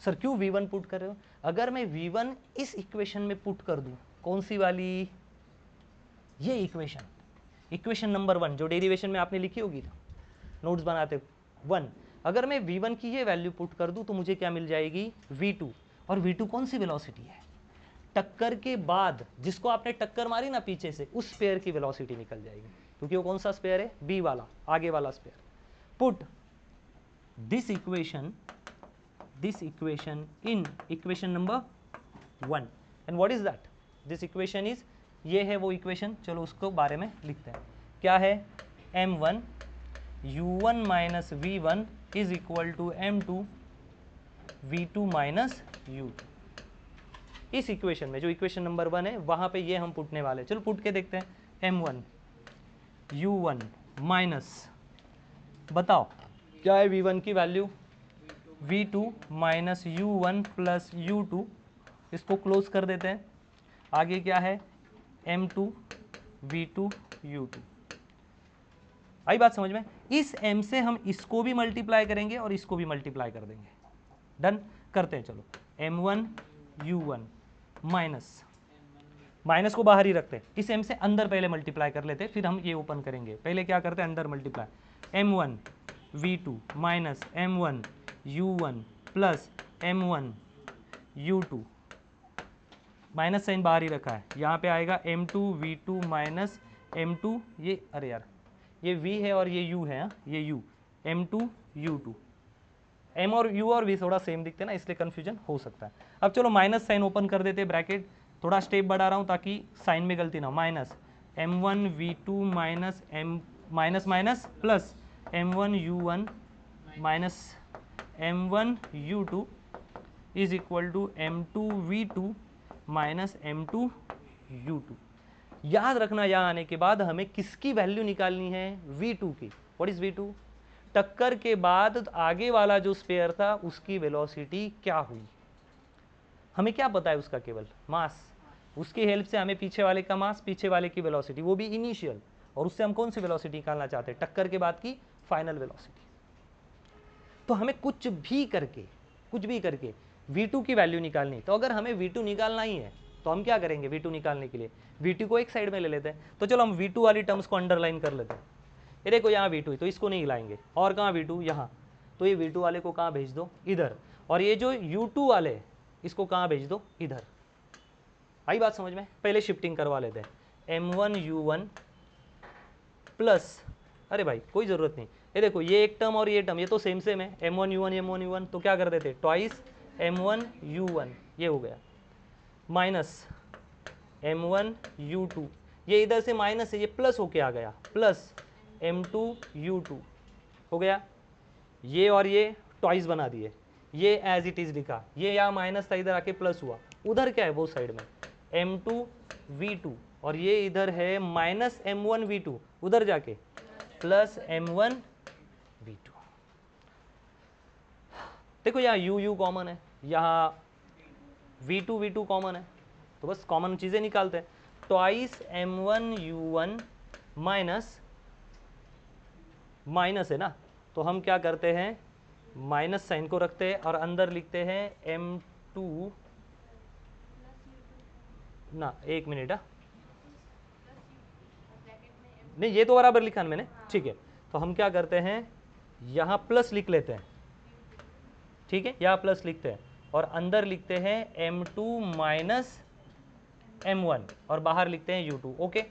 सर क्यों V1 पुट कर रहे हो? अगर मैं V1 इस इक्वेशन में पुट कर दूं, कौन सी वाली, ये इक्वेशन नंबर 1 जो डेरिवेशन में आपने लिखी होगी नोट्स बनाते 1, अगर मैं V1 की ये वैल्यू पुट कर दूं तो मुझे क्या मिल जाएगी, V2। और V2 कौन सी वेलोसिटी है, टक्कर के बाद जिसको आपने टक्कर मारी ना पीछे से, उस स्पेयर की वेलोसिटी निकल जाएगी, क्योंकि वो कौन सा स्पेयर है, बी वाला, आगे वाला sphere. Put this equation in equation number 1, and what is that, this equation is, ये है वो इक्वेशन। चलो उसको बारे में लिखते हैं, क्या है, m1 u1 minus v1 is equal to m2 v2 minus u2। इस इक्वेशन में जो इक्वेशन नंबर 1 है वहां पे ये हम पुटने वाले, चलो पुट के देखते हैं। m1 u1 माइनस, बताओ क्या है v1 की value, v2 minus u1 plus u2, इसको क्लोज कर देते हैं। आगे क्या है, m2 v2 u2। आई बात समझ में? इस m से हम इसको भी मल्टीप्लाई करेंगे और इसको भी मल्टीप्लाई कर देंगे। डन, करते हैं चलो। m1 u1 माइनस को बाहर ही रखते हैं, इस m से अंदर पहले मल्टीप्लाई कर लेते हैं, फिर हम ये ओपन करेंगे। पहले क्या करते हैं, अंदर multiply, m1 v2 minus m1 u1 plus m1 u2, minus sign बाहर ही रखा है, यहाँ पे आएगा m2 v2 माइनस m2, ये अरे यार ये v है और ये u है, ये u, m2 u2, m और u और v थोड़ा सेम दिखते हैं ना, इसलिए कन्फ्यूजन हो सकता है। अब चलो माइनस साइन ओपन कर देते, ब्रैकेट थोड़ा स्टेप बढ़ा रहा हूँ ताकि साइन में गलती ना हो, minus m1 v2 minus m minus minus plus m1 u1 minus m1 u2 is equal to m2 v2 minus m2 u2। याद रखना, यहाँ आने के बाद हमें किसकी वैल्यू निकालनी है, v2 की। व्हाट इज v2, टक्कर के बाद आगे वाला जो स्पेयर था उसकी वेलोसिटी क्या हुई, हमें क्या पता है उसका, केवल मास, उसकी हेल्प से हमें पीछे वाले का मास, पीछे वाले की वेलोसिटी, वो भी इनिशियल, और उससे हम कौन सी वेलोसिटी निकालना चाहते हैं, टक्कर के बाद की फाइनल वेलोसिटी। तो हमें कुछ भी करके v2 की वैल्यू निकालनी। तो अगर हमें v2 निकालना ही है तो हम क्या करेंगे, v2 निकालने के लिए v2 को एक साइड में ले लेते हैं। तो चलो हम v2 वाली टर्म्स को अंडरलाइन कर लेते हैं। ये देखो यहाँ v2 तो इसको नहीं हिलाएंगे, और कहाँ v2, यहाँ, तो ये v2 वाले को कहाँ भेज दो, इधर, और ये जो u2 वाले इसको कहाँ भेज दो, इधर। आई बात समझ में? पहले शिफ्टिंग करवा लेते हैं, m1 u1 प्लस, अरे भाई कोई ज़रूरत नहीं, ये देखो ये एक टर्म और ये टर्म ये तो सेम है, m1 u1 तो क्या कर देते, ट्वाइस m1 u1, ये हो गया, माइनस m1 u2, ये इधर से माइनस है, ये प्लस होके आ गया, प्लस m2 u2 हो गया, ये और ये ट्वाइस बना दिए, ये एज इट इज लिखा, ये यहाँ माइनस था, इधर आके प्लस हुआ, उधर क्या है वो साइड में m2 v2, और ये इधर है माइनस m1 v2, उधर जाके प्लस m1 v2। देखो यहाँ u कॉमन है, यहाँ v2 कॉमन है, तो बस कॉमन चीज़ें निकालते हैं। ट्वाइस m1 u1 माइनस है ना, तो हम क्या करते हैं, माइनस साइन को रखते हैं और अंदर लिखते हैं m2 ना, एक मिनट, नहीं ये तो बराबर लिखा है मैंने, ठीक है। तो हम क्या करते हैं, यहाँ प्लस लिख लेते हैं, ठीक है, यहाँ प्लस लिखते हैं और अंदर लिखते हैं m2 माइनस m1 और बाहर लिखते हैं u2। ओके,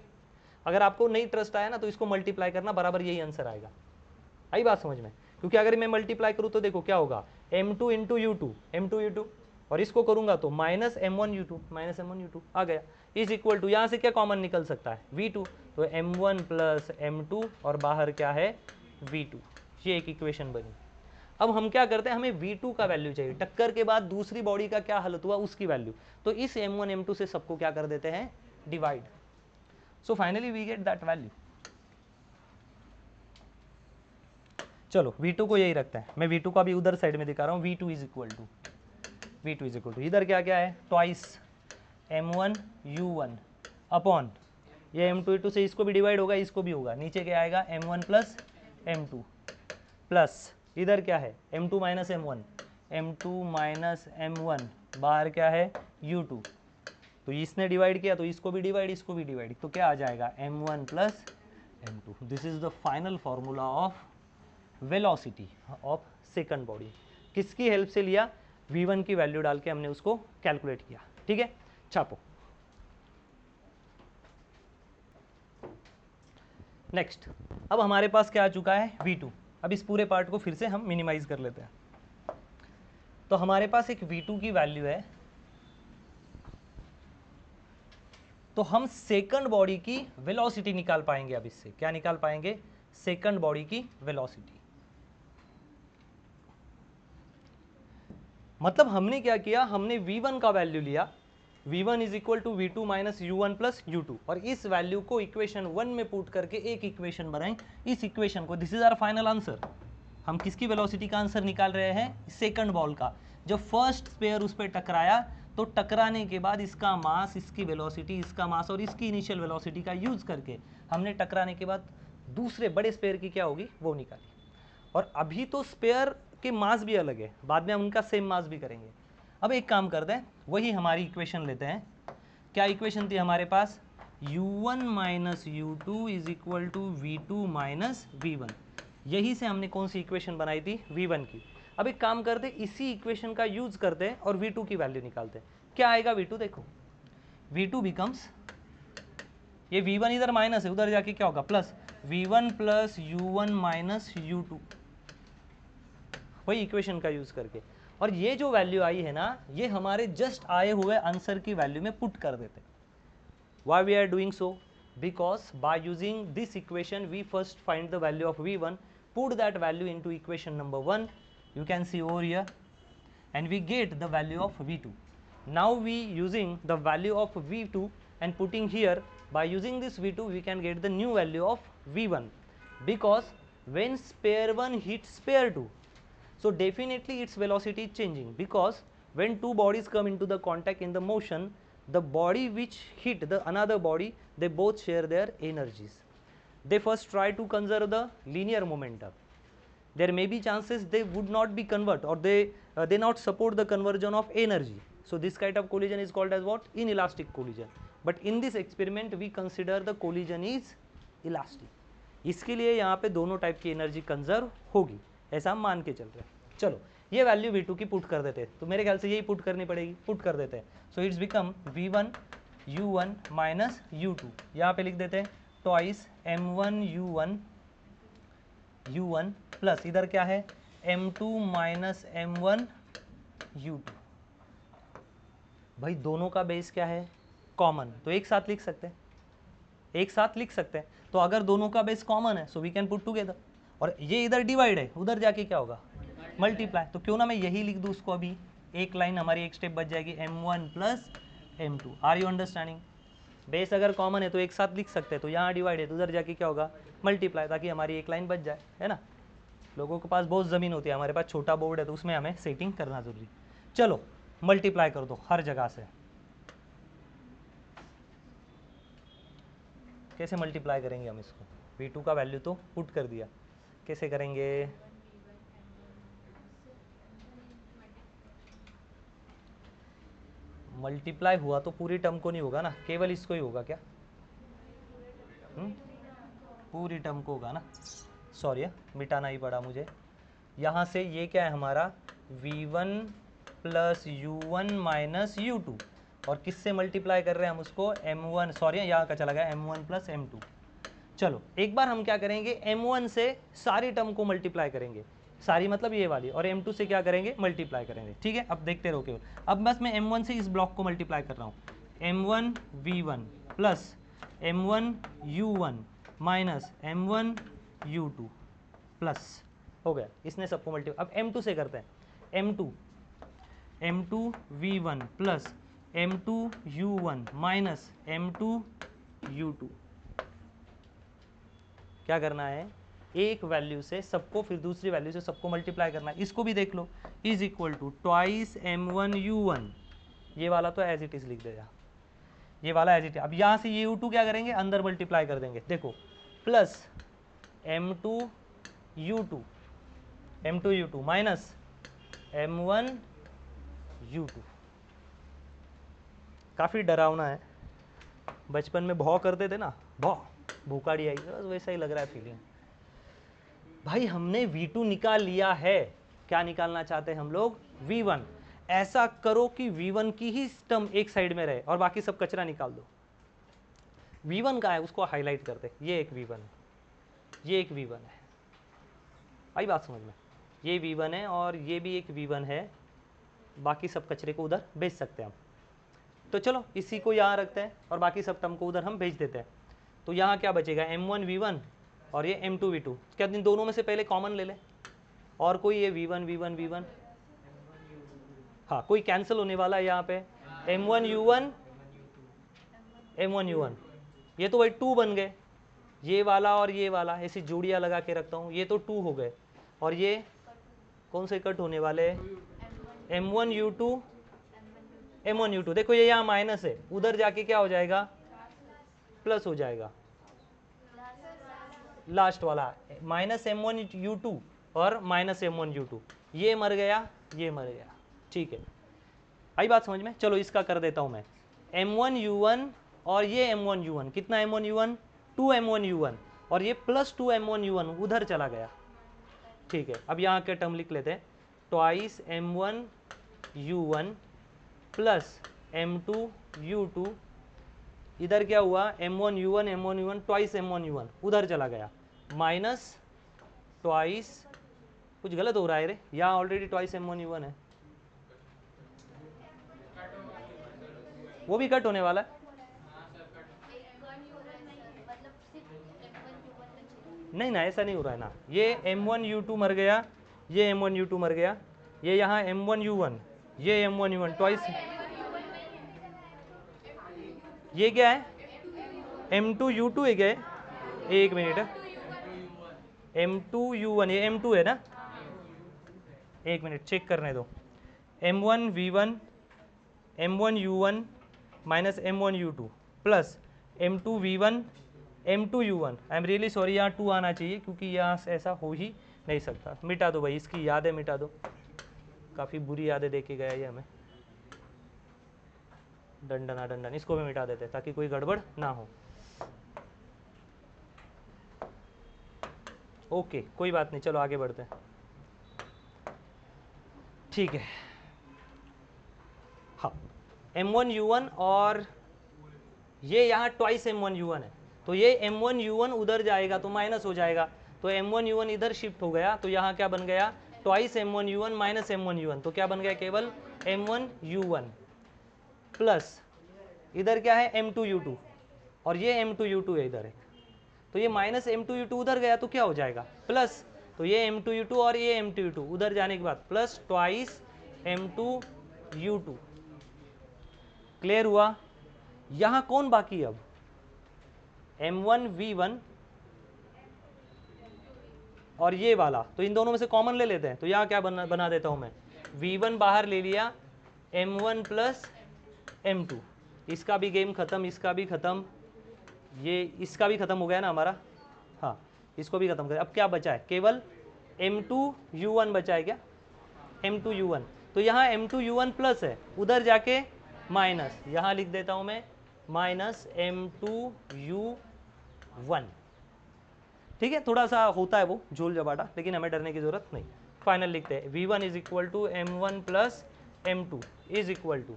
अगर आपको नहीं ट्रस्ट आया ना तो इसको मल्टीप्लाई करना, बराबर यही आंसर आएगा। आई बात समझ में? क्योंकि अगर मैं मल्टीप्लाई करूँ तो देखो क्या होगा, m2 इंटू u2 और इसको करूंगा तो माइनस m1 u2 आ गया, इज इक्वल टू, यहाँ से क्या कॉमन निकल सकता है, v2, तो m1 प्लस m2 और बाहर क्या है v2। ये एक इक्वेशन बनी। अब हम क्या करते हैं, हमें V2 का वैल्यू चाहिए, टक्कर के बाद दूसरी बॉडी का क्या हालत हुआ उसकी वैल्यू, तो इस M1 M2 से सबको क्या कर देते हैं, divide. So finally we get that value. चलो V2 को यही रखते हैं, मैं V2 को अभी उधर साइड में दिखा रहा हूँ, V2 इज इक्वल टू इधर क्या क्या है, ट्वाइस M1 U1 अपॉन ये M2 U2 से इसको भी डिवाइड होगा, इसको भी होगा, नीचे क्या आएगा M1 प्लस M2 प्लस इधर क्या है M2 माइनस M1 बाहर क्या है U2, तो इसने डिवाइड किया तो इसको भी डिवाइड, इसको भी डिवाइड, तो क्या आ जाएगा M1 plus M2। This is the final formula of velocity of second body. किसकी हेल्प से लिया, V1 की वैल्यू डाल के हमने उसको कैलकुलेट किया। ठीक है, छापो। नेक्स्ट, अब हमारे पास क्या आ चुका है, V2। अब इस पूरे पार्ट को फिर से हम मिनिमाइज कर लेते हैं। तो हमारे पास एक V2 की वैल्यू है, तो हम सेकंड बॉडी की वेलोसिटी निकाल पाएंगे। अब इससे क्या निकाल पाएंगे, सेकंड बॉडी की वेलोसिटी। मतलब हमने क्या किया, हमने V1 का वैल्यू लिया, V1 is equal to V2 minus U1 plus U2, और इस वैल्यू को इक्वेशन 1 में पुट करके एक इक्वेशन बनाएं। इस इक्वेशन को, this is our final answer. हम किसकी वेलोसिटी का आंसर निकाल रहे हैं, सेकंड बॉल का। जब फर्स्ट स्पेयर उस पर टकराया तो टकराने के बाद इसका मास, इसकी वेलोसिटी, इसका मास और इसकी इनिशियल वेलोसिटी का यूज करके हमने टकराने के बाद दूसरे बड़े स्पेयर की क्या होगी वो निकाली। और अभी तो स्पेयर के मास भी अलग है, बाद में हम उनका सेम मास भी करेंगे। अब एक काम करते हैं, वही हमारी इक्वेशन लेते हैं। क्या इक्वेशन थी हमारे पास, U1 minus U2 is equal to V2 minus V1। यही से हमने कौन सी इक्वेशन बनाई थी, V1 की। अब एक काम करते, इसी इक्वेशन का यूज करते हैं और V2 की वैल्यू निकालते हैं। क्या आएगा V2, देखो V2 बिकम्स, ये V1 इधर माइनस है, उधर जाके क्या होगा plus, V1 plus U1 minus U2, वही इक्वेशन का यूज करके। और ये जो वैल्यू आई है ना, ये हमारे जस्ट आए हुए आंसर की वैल्यू में पुट कर देते। Why we are doing so, because by using this equation we first find the value of V1, put that value into equation number 1, you can see over here, and we get the value of V2. Now we using the value of V2 and putting here, by using this V2 we can get the new value of V1, because when spare 1 hits spare 2, so definitely its velocity is changing, because when two bodies come into the contact in the motion, the body which hit the another body, they both share their energies. They first try to conserve the linear momentum. There may be chances they would not be convert, or they not support the conversion of energy. So this kind of collision is called as what, inelastic collision. But in this experiment we consider the collision is elastic. इसके लिए यहाँ पे दोनों type की energy conserve होगी, ऐसा हम मान के चल रहे हैं। चलो ये वैल्यू V2 की पुट कर देते हैं, तो मेरे ख्याल से यही पुट करनी पड़ेगी, पुट कर देते हैं। So it's become V1 U1 minus U2, यहाँ पे लिख देते हैं ट्वाइस M1 U1 प्लस इधर क्या है M2 माइनस M1 U2। भाई दोनों का बेस क्या है, कॉमन, तो एक साथ लिख सकते हैं, एक साथ लिख सकते हैं। तो अगर दोनों का बेस कॉमन है so we can put together, और ये इधर डिवाइड है, उधर जाके क्या होगा मल्टीप्लाई, तो क्यों ना मैं यही लिख दूँ उसको। अभी एक लाइन हमारी एक स्टेप बच जाएगी, M1 plus M2। Are you understanding, base अगर कॉमन है तो एक साथ लिख सकते हैं, तो यहाँ डिवाइड है तो उधर जाके क्या होगा मल्टीप्लाई, ताकि हमारी एक लाइन बच जाए, है ना। लोगों के पास बहुत ज़मीन होती है, हमारे पास छोटा बोर्ड है तो उसमें हमें सेटिंग करना जरूरी। चलो मल्टीप्लाई कर दो हर जगह से। कैसे मल्टीप्लाई करेंगे हम इसको, V2 का वैल्यू तो पुट कर दिया, कैसे करेंगे, मल्टीप्लाई हुआ तो पूरी टर्म को नहीं होगा ना, केवल इसको ही होगा क्या, पूरी टर्म को होगा ना, सॉरी मिटाना ही पड़ा मुझे। यहाँ से ये क्या है हमारा V1 plus U1 minus U2, और किससे मल्टीप्लाई कर रहे हैं हम उसको, M1, सॉरी यहाँ का चला गया M1 प्लस M2। चलो एक बार हम क्या करेंगे, M1 से सारी टर्म को मल्टीप्लाई करेंगे, सारी मतलब ये वाली, और M2 से क्या करेंगे मल्टीप्लाई करेंगे। ठीक है, अब देखते रहो केवल। अब बस मैं M1 से इस ब्लॉक को मल्टीप्लाई कर रहा हूँ, M1 V1 plus M1 U1 minus M1 U2 plus हो गया, इसने सबको मल्टीप्लाई। अब M2 से करते हैं, M2 V1 plus M2 U1 minus M2 U2। क्या करना है, एक वैल्यू से सबको फिर दूसरी वैल्यू से सबको मल्टीप्लाई करना है। इसको भी देख लो, is equal to twice M1 U1, ये वाला तो एज इट इज लिख देगा, ये वाला एज इट इज। अब यहाँ से ये U2 क्या करेंगे, अंदर मल्टीप्लाई कर देंगे, देखो plus M2 U2 minus M1 U2। काफ़ी डरावना है, बचपन में भौ करते थे ना, भौ भूखाड़ी आई, बस वैसा ही लग रहा है फीलिंग। भाई हमने V2 निकाल लिया है, क्या निकालना चाहते हैं हम लोग, V1। ऐसा करो कि V1 की ही टर्म एक साइड में रहे और बाकी सब कचरा निकाल दो। V1 का है उसको हाईलाइट करते, ये एक V1 है, ये एक V1 है, आई बात समझ में, ये V1 है और ये भी एक V1 है, बाकी सब कचरे को उधर भेज सकते हैं हम। तो चलो इसी को यहाँ रखते हैं और बाकी सब टर्म को उधर हम भेज देते हैं। तो यहाँ क्या बचेगा, M1 V1 और ये M2 V2। क्या इन दोनों में से पहले कॉमन ले ले, और कोई ये V1 V1 V1, हाँ कोई कैंसिल होने वाला है यहाँ पे, M1 U1 M1 U1, ये तो वही 2 बन गए, ये वाला और ये वाला ऐसी जोड़ियाँ लगा के रखता हूँ, ये तो 2 हो गए, और ये कौन से कट होने वाले, M1 U2 M1 U2। देखो ये यहाँ माइनस है, उधर जाके क्या हो जाएगा, प्लस हो जाएगा, लास्ट वाला माइनस M1 U2 और माइनस M1 U2, ये मर गया, ये मर गया, ठीक है, आई बात समझ में। चलो इसका कर देता हूँ मैं, M1 U1 और ये M1 U1, कितना M1 U1, 2 M1 U1, और ये प्लस 2 M1 U1 उधर चला गया, ठीक है। अब यहाँ के टर्म लिख लेते हैं, twice M1 U1 plus M2 U2, इधर क्या हुआ, M1 U1 twice M1 U1 उधर चला गया, माइनस ट्वाइस, कुछ गलत हो रहा है रे, यहाँ ऑलरेडी ट्वाइस M1 U1 है, वो भी कट होने वाला है, नहीं ना ऐसा नहीं हो रहा है ना, ये M1 U2 मर गया, ये M1 U2 मर गया, ये यहाँ M1 U1, ये M1 U1 ट्वाइस, ये क्या है M2 U2 है क्या है, एक मिनट, M2 U1, ये M2 है ना, एक मिनट चेक करने दो, M1 V1 M1 U1 minus M1 U2 plus M2 V1 M2 U1, I am really sorry, यहाँ 2 आना चाहिए क्योंकि यहाँ से ऐसा हो ही नहीं सकता, मिटा दो भाई, इसकी यादें मिटा दो, काफ़ी बुरी यादें दे के गया ये हमें, डंडना डंडन, इसको भी मिटा देते ताकि कोई गड़बड़ ना हो। ओके कोई बात नहीं, चलो आगे बढ़ते हैं, ठीक है। हाँ M1 U1 और ये यहाँ ट्वाइस M1 U1 है, तो ये M1 U1 उधर जाएगा तो माइनस हो जाएगा, तो M1 U1 इधर शिफ्ट हो गया, तो यहाँ क्या बन गया, twice M1 U1 minus M1 U1, तो क्या बन गया, केवल M1 U1 प्लस इधर क्या है M2 U2, और ये M2 U2 है इधर है, तो ये माइनस M2 U2 उधर गया तो क्या हो जाएगा, प्लस, तो ये M2 U2 और ये M2 U2 उधर जाने के बाद plus twice M2 U2, clear हुआ। यहाँ कौन बाकी है अब, M1 V1 और ये वाला, तो इन दोनों में से कॉमन ले लेते हैं, तो यहाँ क्या बना देता हूँ मैं, V1 बाहर ले लिया, M1 प्लस M2, इसका भी गेम खत्म, इसका भी खत्म, ये इसका भी खत्म हो गया ना हमारा, हाँ इसको भी खत्म कर। अब क्या बचा है, केवल M2 U1 बचा है क्या, M2 U1, तो यहाँ M2 U1 प्लस है, उधर जाके माइनस, यहाँ लिख देता हूँ मैं माइनस M2 U1, ठीक है। थोड़ा सा होता है वो झोल जबाटा, लेकिन हमें डरने की जरूरत नहीं। फाइनल लिखते हैं, V1 is equal to M1 plus M2 is equal to,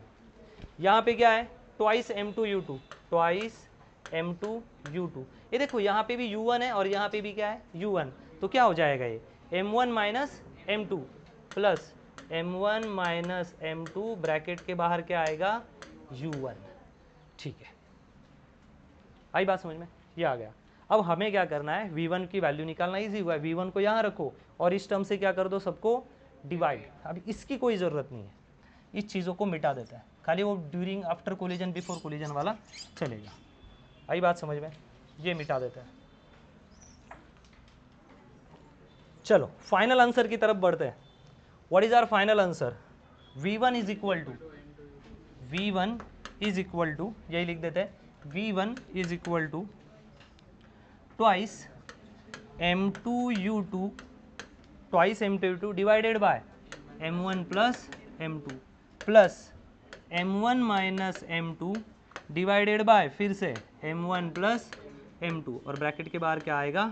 यहाँ पे क्या है, twice M2 U2, twice M2 U2, ये देखो यहाँ पे भी U1 है और यहाँ पे भी क्या है U1, तो क्या हो जाएगा ये M1 minus M2 plus M1 minus M2, bracket के बाहर क्या आएगा U1, ठीक है, आई बात समझ में, ये आ गया। अब हमें क्या करना है, V1 की वैल्यू निकालना इजी हुआ है, V1 को यहाँ रखो और इस टर्म से क्या कर दो, सबको डिवाइड। अब इसकी कोई ज़रूरत नहीं है, इस चीज़ों को मिटा देता है, खाली वो during, after collision, before collision वाला चलेगा। आई बात समझ में, ये मिटा देता है। चलो फाइनल आंसर की तरफ बढ़ते हैं। What is our final answer, V1 is equal to यही लिख देते हैं, V1 is equal to twice M2U2 twice M2U2 divided by M1 plus M2 plus M1 minus M2 divided by फिर से M1 प्लस M2 और bracket के बाहर क्या आएगा,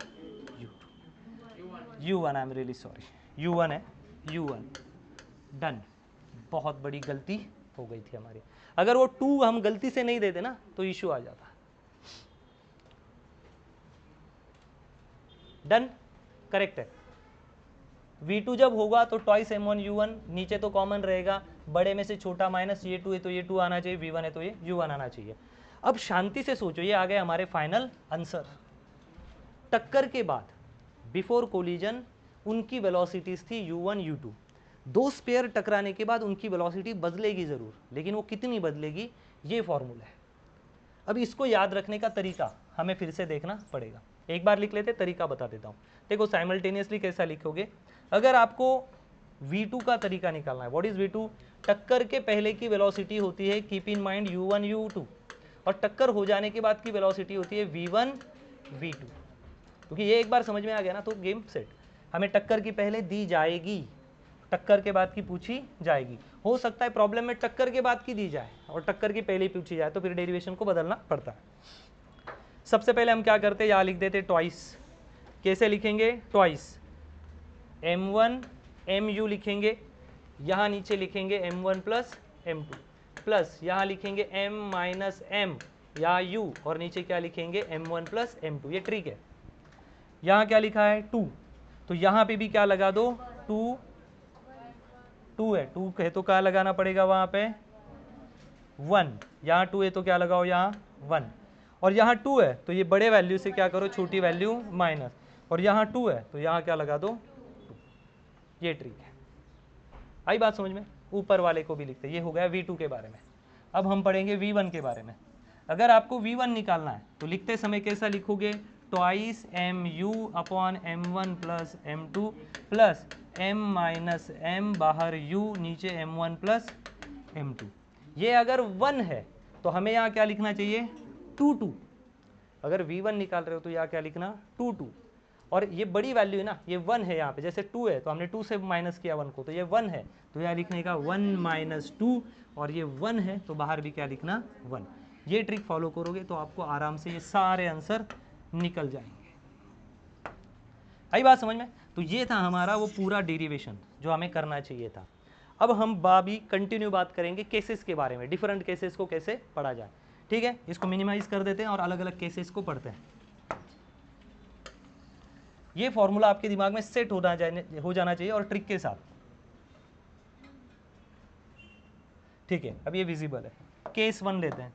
U1 I am really sorry, U1 है, U1 डन। बहुत बड़ी गलती हो गई थी हमारी, अगर वो 2 हम गलती से नहीं देते ना तो इशू आ जाता। डन, करेक्ट है। V2 जब होगा तो ट्वाइस M1 U1, नीचे तो कॉमन रहेगा, बड़े में से छोटा माइनस, ये 2 है तो ये 2 आना चाहिए, V1 है तो ये U1 आना चाहिए। अब शांति से सोचो, ये आ गए हमारे फाइनल आंसर। टक्कर के बाद बिफोर कोलिजन उनकी वेलोसिटीज थी U1 U2, दो स्पेयर टकराने के बाद उनकी वेलोसिटी बदलेगी ज़रूर, लेकिन वो कितनी बदलेगी ये फॉर्मूला है। अब इसको याद रखने का तरीका हमें फिर से देखना पड़ेगा, एक बार लिख लेते, तरीका बता देता हूँ। देखो साइमल्टेनियसली कैसा लिखोगे, अगर आपको V2 का तरीका निकालना है, व्हाट इज V2, टक्कर के पहले की वेलोसिटी होती है, keep in mind U1 U2, और टक्कर हो जाने के बाद की वेलोसिटी होती है V1 V2। क्योंकि ये एक बार समझ में आ गया ना तो गेम सेट। हमें टक्कर की पहले दी जाएगी, टक्कर के बाद की पूछी जाएगी। हो सकता है प्रॉब्लम में टक्कर के बाद की दी जाए और टक्कर की पहले ही पूछी जाए, तो फिर डेरिवेशन को बदलना पड़ता है। सबसे पहले हम क्या करते हैं, यहाँ लिख देते ट्वाइस। कैसे लिखेंगे, ट्वाइस M1 MU लिखेंगे, यहाँ नीचे लिखेंगे M1 प्लस M2 प्लस यहाँ लिखेंगे M माइनस M या U, और नीचे क्या लिखेंगे M1 प्लस M2। ये ट्रिक है। यहाँ क्या लिखा है 2, तो यहाँ पे भी क्या लगा दो 2 है, 2 है तो क्या लगाना पड़ेगा वहाँ पे 1, यहाँ 2 है तो क्या लगाओ यहाँ 1, और यहाँ 2 है तो ये बड़े वैल्यू से क्या करो छोटी वैल्यू माइनस, और यहाँ 2 है तो यहाँ क्या लगा दो 2। ये ट्रिक है, आई बात समझ में। ऊपर वाले को भी लिखते, ये हो गया V2 के बारे में। अब हम पढ़ेंगे V1 के बारे में। अगर आपको V1 निकालना है तो लिखते समय कैसा लिखोगे, twice MU upon M1 plus M2 plus M minus M बाहर U, नीचे M1 प्लस M2। ये अगर 1 है तो हमें यहाँ क्या लिखना चाहिए 2 अगर V1 निकाल रहे हो तो यहाँ क्या लिखना 2 और ये बड़ी वैल्यू है ना, ये 1 है यहाँ पे, जैसे 2 है तो हमने 2 से माइनस किया 1 को, तो ये 1 है तो यहाँ लिखने का 1 माइनस 2, और ये 1 है तो बाहर भी क्या लिखना 1। ये ट्रिक फॉलो करोगे तो आपको आराम से ये सारे आंसर निकल जाएंगे। आई बात समझ में। तो ये था हमारा वो पूरा डेरिवेशन जो हमें करना चाहिए था। अब हम बाबी कंटिन्यू बात करेंगे केसेस के बारे में, डिफरेंट केसेस को कैसे पढ़ा जाए। ठीक है, इसको मिनिमाइज कर देते हैं और अलग अलग केसेस को पढ़ते हैं। ये फॉर्मूला आपके दिमाग में सेट हो जाना चाहिए और ट्रिक के साथ। ठीक है, अब ये विजिबल है। केस 1 लेते हैं।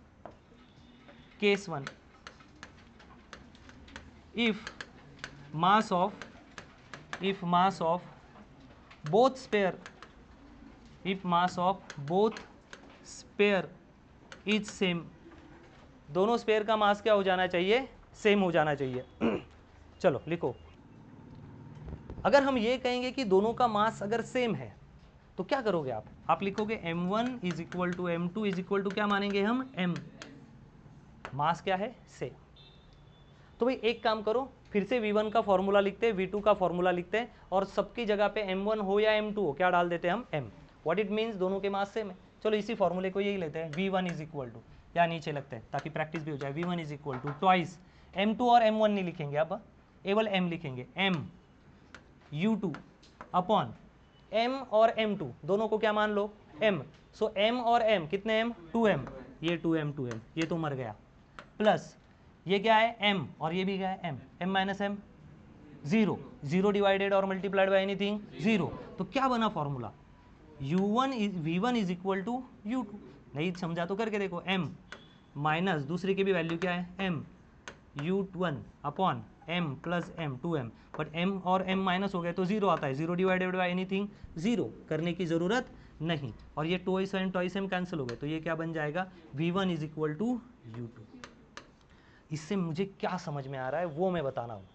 Case 1, if mass of both sphere is same, दोनों स्पेयर का मास क्या हो जाना चाहिए, सेम हो जाना चाहिए। चलो लिखो, अगर हम ये कहेंगे कि दोनों का मास अगर सेम है तो क्या करोगे आप लिखोगे M1 is equal to M2 is equal to क्या मानेंगे हम M, मास क्या है सेम। तो भाई एक काम करो, फिर से V1 का फॉर्मूला लिखते हैं, V2 का फॉर्मूला लिखते हैं, और सबकी जगह पे M1 हो या M2 हो क्या डाल देते हैं हम M। व्हाट इट मीन्स, दोनों के मास सेम है। चलो इसी फॉर्मूले को यही लेते हैं, V1 इज इक्वल टू, या नीचे लगते हैं ताकि प्रैक्टिस भी हो जाए, V1 is equal to twice M2 और M1 नहीं लिखेंगे, अब केवल M लिखेंगे, M U2 अपॉन M और M2 दोनों को क्या मान लो M, सो M और M कितने M 2M, ये 2M ये तो मर गया, प्लस ये क्या है M और ये भी क्या है M माइनस M, 0 डिवाइडेड और मल्टीप्लाइड बाय एनीथिंग 0। तो क्या बना formula, V1 is equal to U2। नहीं समझा तो करके देखो, M माइनस दूसरे की भी वैल्यू क्या है M, u1 upon m plus m 2m, but m और m माइनस हो गए तो 0 आता है, 0 डिवाइडेड बाई एनीथिंग 0, करने की ज़रूरत नहीं, और ये टॉइस m कैंसिल हो गए, तो ये क्या बन जाएगा v1 is equal to u2। इससे मुझे क्या समझ में आ रहा है वो मैं बताना हूँ।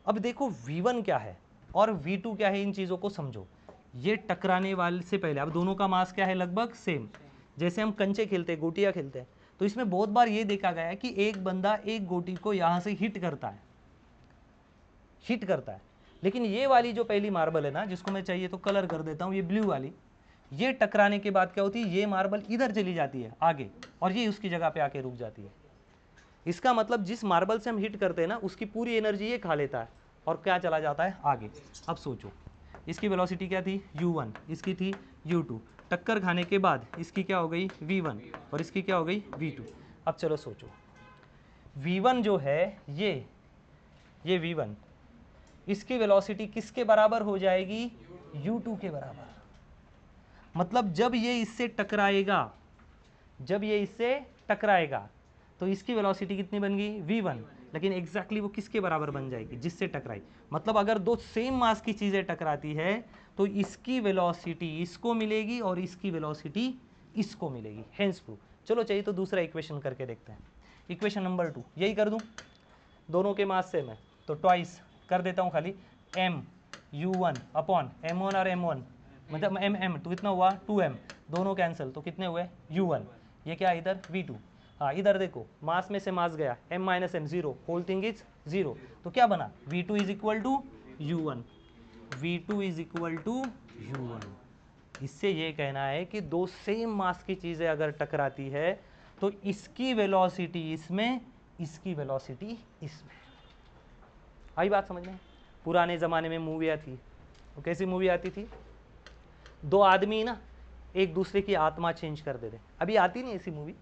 अब देखो v1 क्या है और v2 क्या है, इन चीज़ों को समझो। ये टकराने वाले से पहले अब दोनों का मास क्या है, लगभग सेम। जैसे हम कंचे खेलते हैं, गोटियाँ खेलते हैं, तो इसमें बहुत बार ये देखा गया है कि एक बंदा एक गोटी को यहाँ से हिट करता है, लेकिन ये वाली जो पहली मार्बल है ना, जिसको मैं चाहिए तो कलर कर देता हूँ, ये ब्लू वाली, ये टकराने के बाद क्या होती है, ये मार्बल इधर चली जाती है आगे और ये उसकी जगह पे आके रुक जाती है। इसका मतलब जिस मार्बल से हम हिट करते हैं ना, उसकी पूरी एनर्जी ये खा लेता है और क्या चला जाता है आगे। अब सोचो इसकी वेलोसिटी क्या थी u1, इसकी थी u2, टक्कर खाने के बाद इसकी क्या हो गई v1 और इसकी क्या हो गई v2। अब चलो सोचो v1 जो है ये v1, इसकी वेलोसिटी किसके बराबर हो जाएगी, u2 के बराबर। मतलब जब ये इससे टकराएगा तो इसकी वेलोसिटी कितनी बन गई v1, लेकिन एग्जैक्टली वो किसके बराबर बन जाएगी, जिससे टकराई। मतलब अगर दो सेम मास की चीज़ें टकराती है तो इसकी वेलोसिटी इसको मिलेगी और इसकी वेलोसिटी इसको मिलेगी, हेंस प्रूफ। चलो चाहिए तो दूसरा इक्वेशन करके देखते हैं। इक्वेशन नंबर 2 यही कर दूं, दोनों के मास सेम है तो ट्वाइस कर देता हूँ खाली, m u1 अपॉन m1 और m1, मतलब m तो कितना हुआ 2m, दोनों कैंसिल तो कितने हुए u1, ये क्या इधर v2। हाँ इधर देखो मास में से मास गया, m minus m 0, whole thing is 0, तो क्या बना v2 is equal to u1, v2 is equal to u1। इससे ये कहना है कि दो सेम मास की चीज़ें अगर टकराती है तो इसकी वेलोसिटी इसमें, इसकी वेलोसिटी इसमें। आई बात समझ में। पुराने ज़माने में मूवियाँ थी, तो कैसी मूवी आती थी, दो आदमी ना एक दूसरे की आत्मा चेंज कर देते। अभी आती नहीं ऐसी मूवी,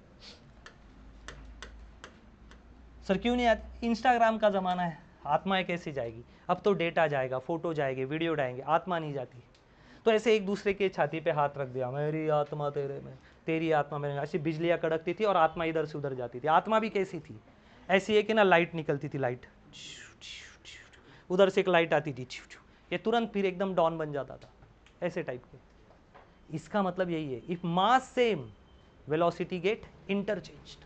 सर क्यों नहीं आती, इंस्टाग्राम का ज़माना है, आत्माएं कैसी जाएगी, अब तो डेटा जाएगा, फोटो जाएंगे, वीडियो डालेंगे, आत्मा नहीं जाती। तो ऐसे एक दूसरे के छाती पे हाथ रख दिया, मेरी आत्मा तेरे में, तेरी आत्मा मेरे में, ऐसी बिजलियाँ कड़कती थी और आत्मा इधर से उधर जाती थी। आत्मा भी कैसी थी, ऐसी है कि ना लाइट निकलती थी, लाइट उधर से एक लाइट आती थी, ये तुरंत फिर एकदम डॉन बन जाता था, ऐसे टाइप के। इसका मतलब यही है, if mass same velocity get interchanged.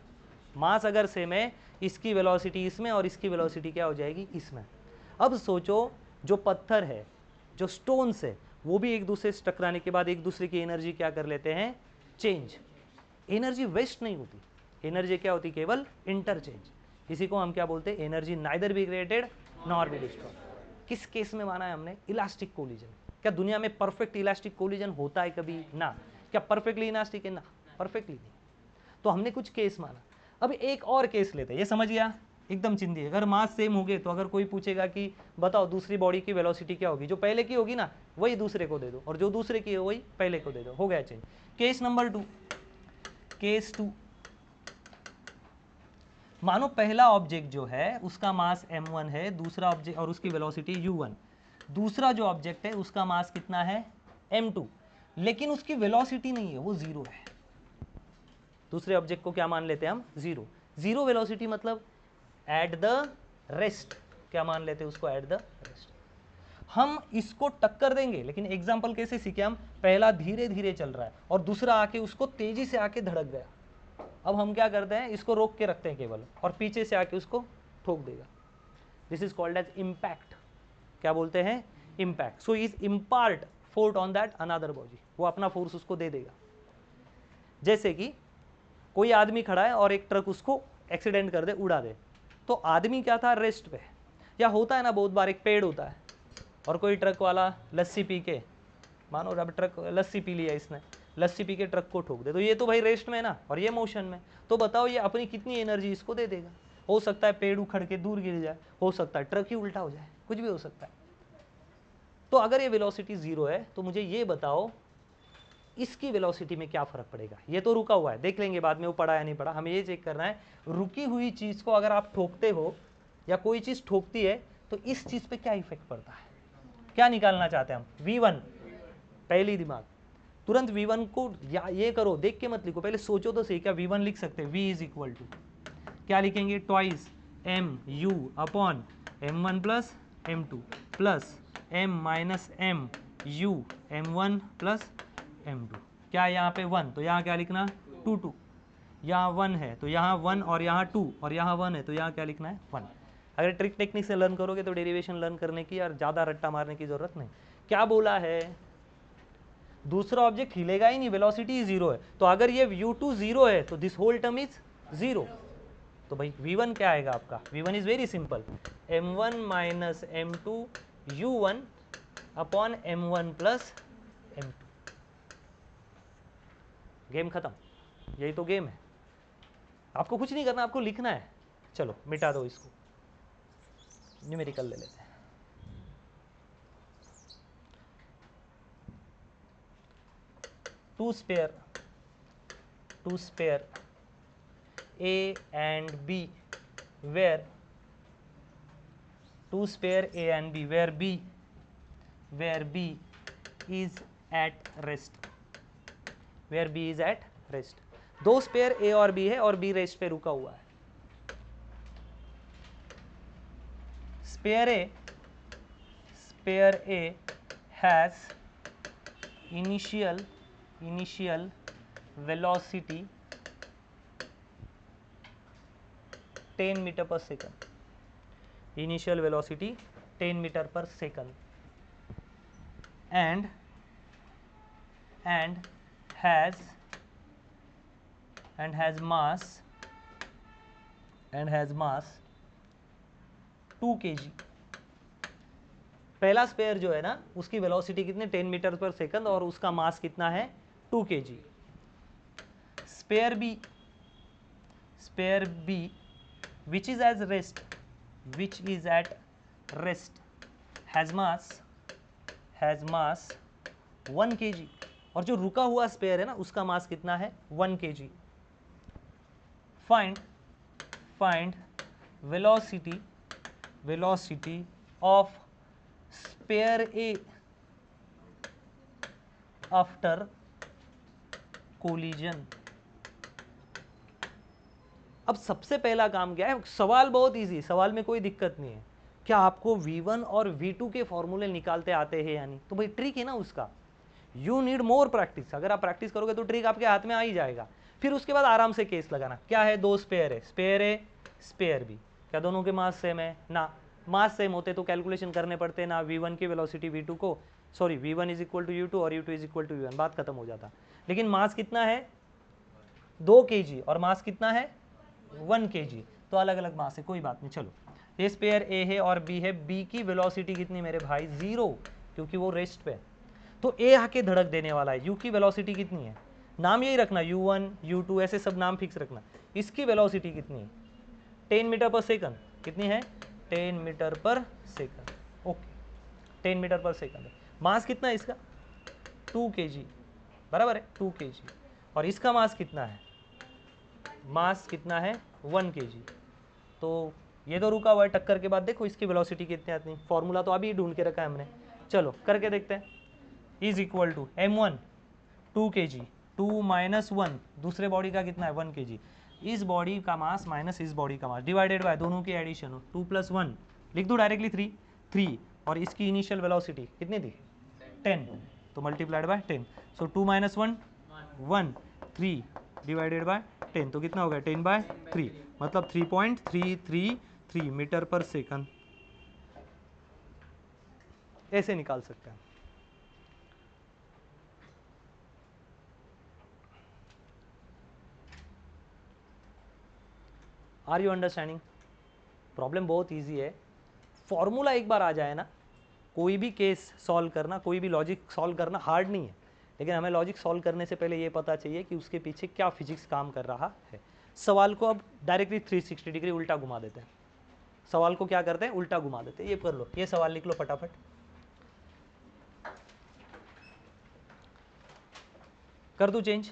Mass अगर सेम है, इसकी वेलोसिटी इसमें और इसकी वेलोसिटी क्या हो जाएगी इसमें। अब सोचो जो पत्थर है, जो स्टोन्स है, वो भी एक दूसरे से टकराने के बाद एक दूसरे की एनर्जी क्या कर लेते हैं, चेंज। एनर्जी वेस्ट नहीं होती, एनर्जी क्या होती, केवल इंटरचेंज। इसी को हम क्या बोलते हैं, energy neither be created nor be destroyed. किस केस में माना है हमने, इलास्टिक कोलिजन। क्या दुनिया में परफेक्ट इलास्टिक कोलिजन होता है कभी, ना। क्या परफेक्टली इलास्टिक है, ना, परफेक्टली नहीं। तो हमने कुछ केस माना। अब एक और केस लेते हैं, ये समझ गया एकदम चिंदी। अगर मास सेम हो गए तो अगर कोई पूछेगा कि बताओ दूसरी बॉडी की वेलोसिटी क्या होगी, जो पहले की होगी ना वही दूसरे को दे दो, और जो दूसरे की है वही पहले को दे दो, हो गया चेंज। केस नंबर 2, केस 2, मानो पहला ऑब्जेक्ट जो है उसका मास m1 है, दूसरा ऑब्जेक्ट और उसकी वेलोसिटी u1। दूसरा जो ऑब्जेक्ट है उसका मास कितना है m2, लेकिन उसकी वेलोसिटी नहीं है, वो 0 है। दूसरे ऑब्जेक्ट को क्या मान लेते हैं हम, 0। 0 वेलोसिटी मतलब एट द रेस्ट, क्या मान लेते हैं उसको, एट द रेस्ट। हम इसको टक्कर देंगे, लेकिन एग्जाम्पल कैसे सीखे हम, पहला धीरे धीरे चल रहा है और दूसरा आके उसको तेजी से आके धड़क गया। अब हम क्या करते हैं, इसको रोक के रखते हैं केवल, और पीछे से आके उसको ठोक देगा। This is called as impact. क्या बोलते हैं, impact. So is impart force on that another body, वो अपना फोर्स उसको दे देगा। जैसे कि कोई आदमी खड़ा है और एक ट्रक उसको एक्सीडेंट कर दे, उड़ा दे, तो आदमी क्या था, रेस्ट पे। या होता है ना बहुत बार, एक पेड़ होता है और कोई ट्रक वाला लस्सी पी के, मानो अब ट्रक लस्सी पी लिया इसने, लस्सी पी के ट्रक को ठोक दे, तो ये तो भाई रेस्ट में है ना, और ये मोशन में। तो बताओ ये अपनी कितनी एनर्जी इसको दे देगा। हो सकता है पेड़ उखड़ के दूर गिर जाए, हो सकता है ट्रक ही उल्टा हो जाए, कुछ भी हो सकता है। तो अगर ये वेलोसिटी 0 है तो मुझे ये बताओ इसकी वेलोसिटी में क्या फर्क पड़ेगा। ये तो रुका हुआ है, देख लेंगे बाद में वो पड़ा या नहीं पड़ा, हमें ये चेक करना है रुकी हुई चीज को अगर आप ठोकते हो या कोई चीज ठोकती है तो इस चीज पे क्या इफेक्ट पड़ता है। क्या निकालना चाहते हैं हम, v1। पहली दिमाग तुरंत v1 को या ये करो, देख के मत लिखो, पहले सोचो तो सही, क्या v1 लिख सकते हैं, v इज इक्वल टू क्या लिखेंगे, twice M U upon m1 plus m2 plus m minus M U m1 plus m2। क्या यहाँ पे 1 तो यहाँ क्या लिखना 2 2, यहाँ 1 है तो यहाँ 1 और यहाँ 2 और यहाँ 1 है तो यहाँ क्या लिखना है 1। अगर ट्रिक टेक्निक से लर्न करोगे तो डेरिवेशन लर्न करने की और ज़्यादा रट्टा मारने की ज़रूरत नहीं। क्या बोला है, दूसरा ऑब्जेक्ट हिलेगा ही नहीं, वेलोसिटी जीरो है, तो अगर ये u2 जीरो है तो this whole term is zero. तो भाई v1 क्या आएगा आपका, v1 is very simple, m1 minus m2 u1 upon m1 plus m2। Game खत्म, यही तो गेम है। आपको कुछ नहीं करना, आपको लिखना है। चलो मिटा दो इसको, न्यूमेरिकल ले लेते हैं। Two sphere A and B where two spare A and B where B is at rest, where B is at rest। दो स्पेयर A और B है और B रेस्ट पे रुका हुआ है। Sphere A has initial velocity 10 metre per second, initial velocity 10 metre per second, and has mass 2 kg। पहला sphere जो है ना उसकी वेलोसिटी कितनी 10 मीटर पर सेकंड और उसका मास कितना है 2 kg। Sphere B which is at rest has mass 1 kg, और जो रुका हुआ स्पेयर है ना उसका मास कितना है 1 kg। Find velocity of sphere A after collision. अब सबसे पहला काम क्या है, सवाल बहुत इजी, सवाल में कोई दिक्कत नहीं है। क्या आपको V1 और V2 के फॉर्मूले निकालते आते हैं या नहीं, तो भाई ट्रिक है ना उसका, यू नीड मोर प्रैक्टिस। अगर आप प्रैक्टिस करोगे तो ट्रिक आपके हाथ में आ ही जाएगा। फिर उसके बाद आराम से केस लगाना। क्या है, दो स्पेयर है, स्पेयर ए स्पेयर बी, क्या दोनों के मास सेम है ना, मास सेम होते तो कैलकुलेशन करने पड़ते ना V1 की वेलोसिटी V2 को, sorry V1 is equal to U2 और U2 is equal to V1, बात खत्म हो जाता। लेकिन मास कितना है 2 kg और मास कितना है 1 kg, तो अलग अलग मास है, कोई बात नहीं। चलो ये स्पेयर ए है और बी है, बी की वेलोसिटी कितनी मेरे भाई 0, क्योंकि वो रेस्ट पे। तो ए आके धड़क देने वाला है, यू की वेलोसिटी कितनी है, नाम यही रखना U1 U2 ऐसे सब नाम फिक्स रखना। इसकी वेलोसिटी कितनी है 10 मीटर पर सेकंड, कितनी है 10 metre per second, okay 10 metre per second है। मास कितना है इसका 2 kg, बराबर है 2 kg, और इसका मास कितना है, मास कितना है 1 kg। तो ये तो रुका हुआ है, टक्कर के बाद देखो इसकी वेलोसिटी कितनी आती है, फॉर्मूला तो अभी ढूंढ के रखा है हमने, चलो करके देखते हैं। Is equal to m1 2 kg, 2 minus 1 दूसरे बॉडी का कितना है 1 kg, इस बॉडी का मास माइनस इस बॉडी का मास डिवाइडेड बाय दोनों की एडिशन हो, 2 प्लस 1 लिख दूँ डायरेक्टली 3 और इसकी इनिशियल वेलोसिटी कितनी थी 10, तो multiplied by 10, so 2 minus 1 1 3 divided by 10, तो कितना हो गया 10/3, मतलब 3.333 मीटर पर सेकंड। ऐसे निकाल सकते हैं। Are you understanding? प्रॉब्लम बहुत इजी है, फॉर्मूला एक बार आ जाए ना, कोई भी केस सॉल्व करना, कोई भी लॉजिक सॉल्व करना हार्ड नहीं है, लेकिन हमें लॉजिक सॉल्व करने से पहले ये पता चाहिए कि उसके पीछे क्या फिजिक्स काम कर रहा है। सवाल को अब डायरेक्टली 360 डिग्री उल्टा घुमा देते हैं, सवाल को क्या करते हैं उल्टा घुमा देते हैं। ये कर लो, ये सवाल लिख लो फटाफट, कर दूं चेंज,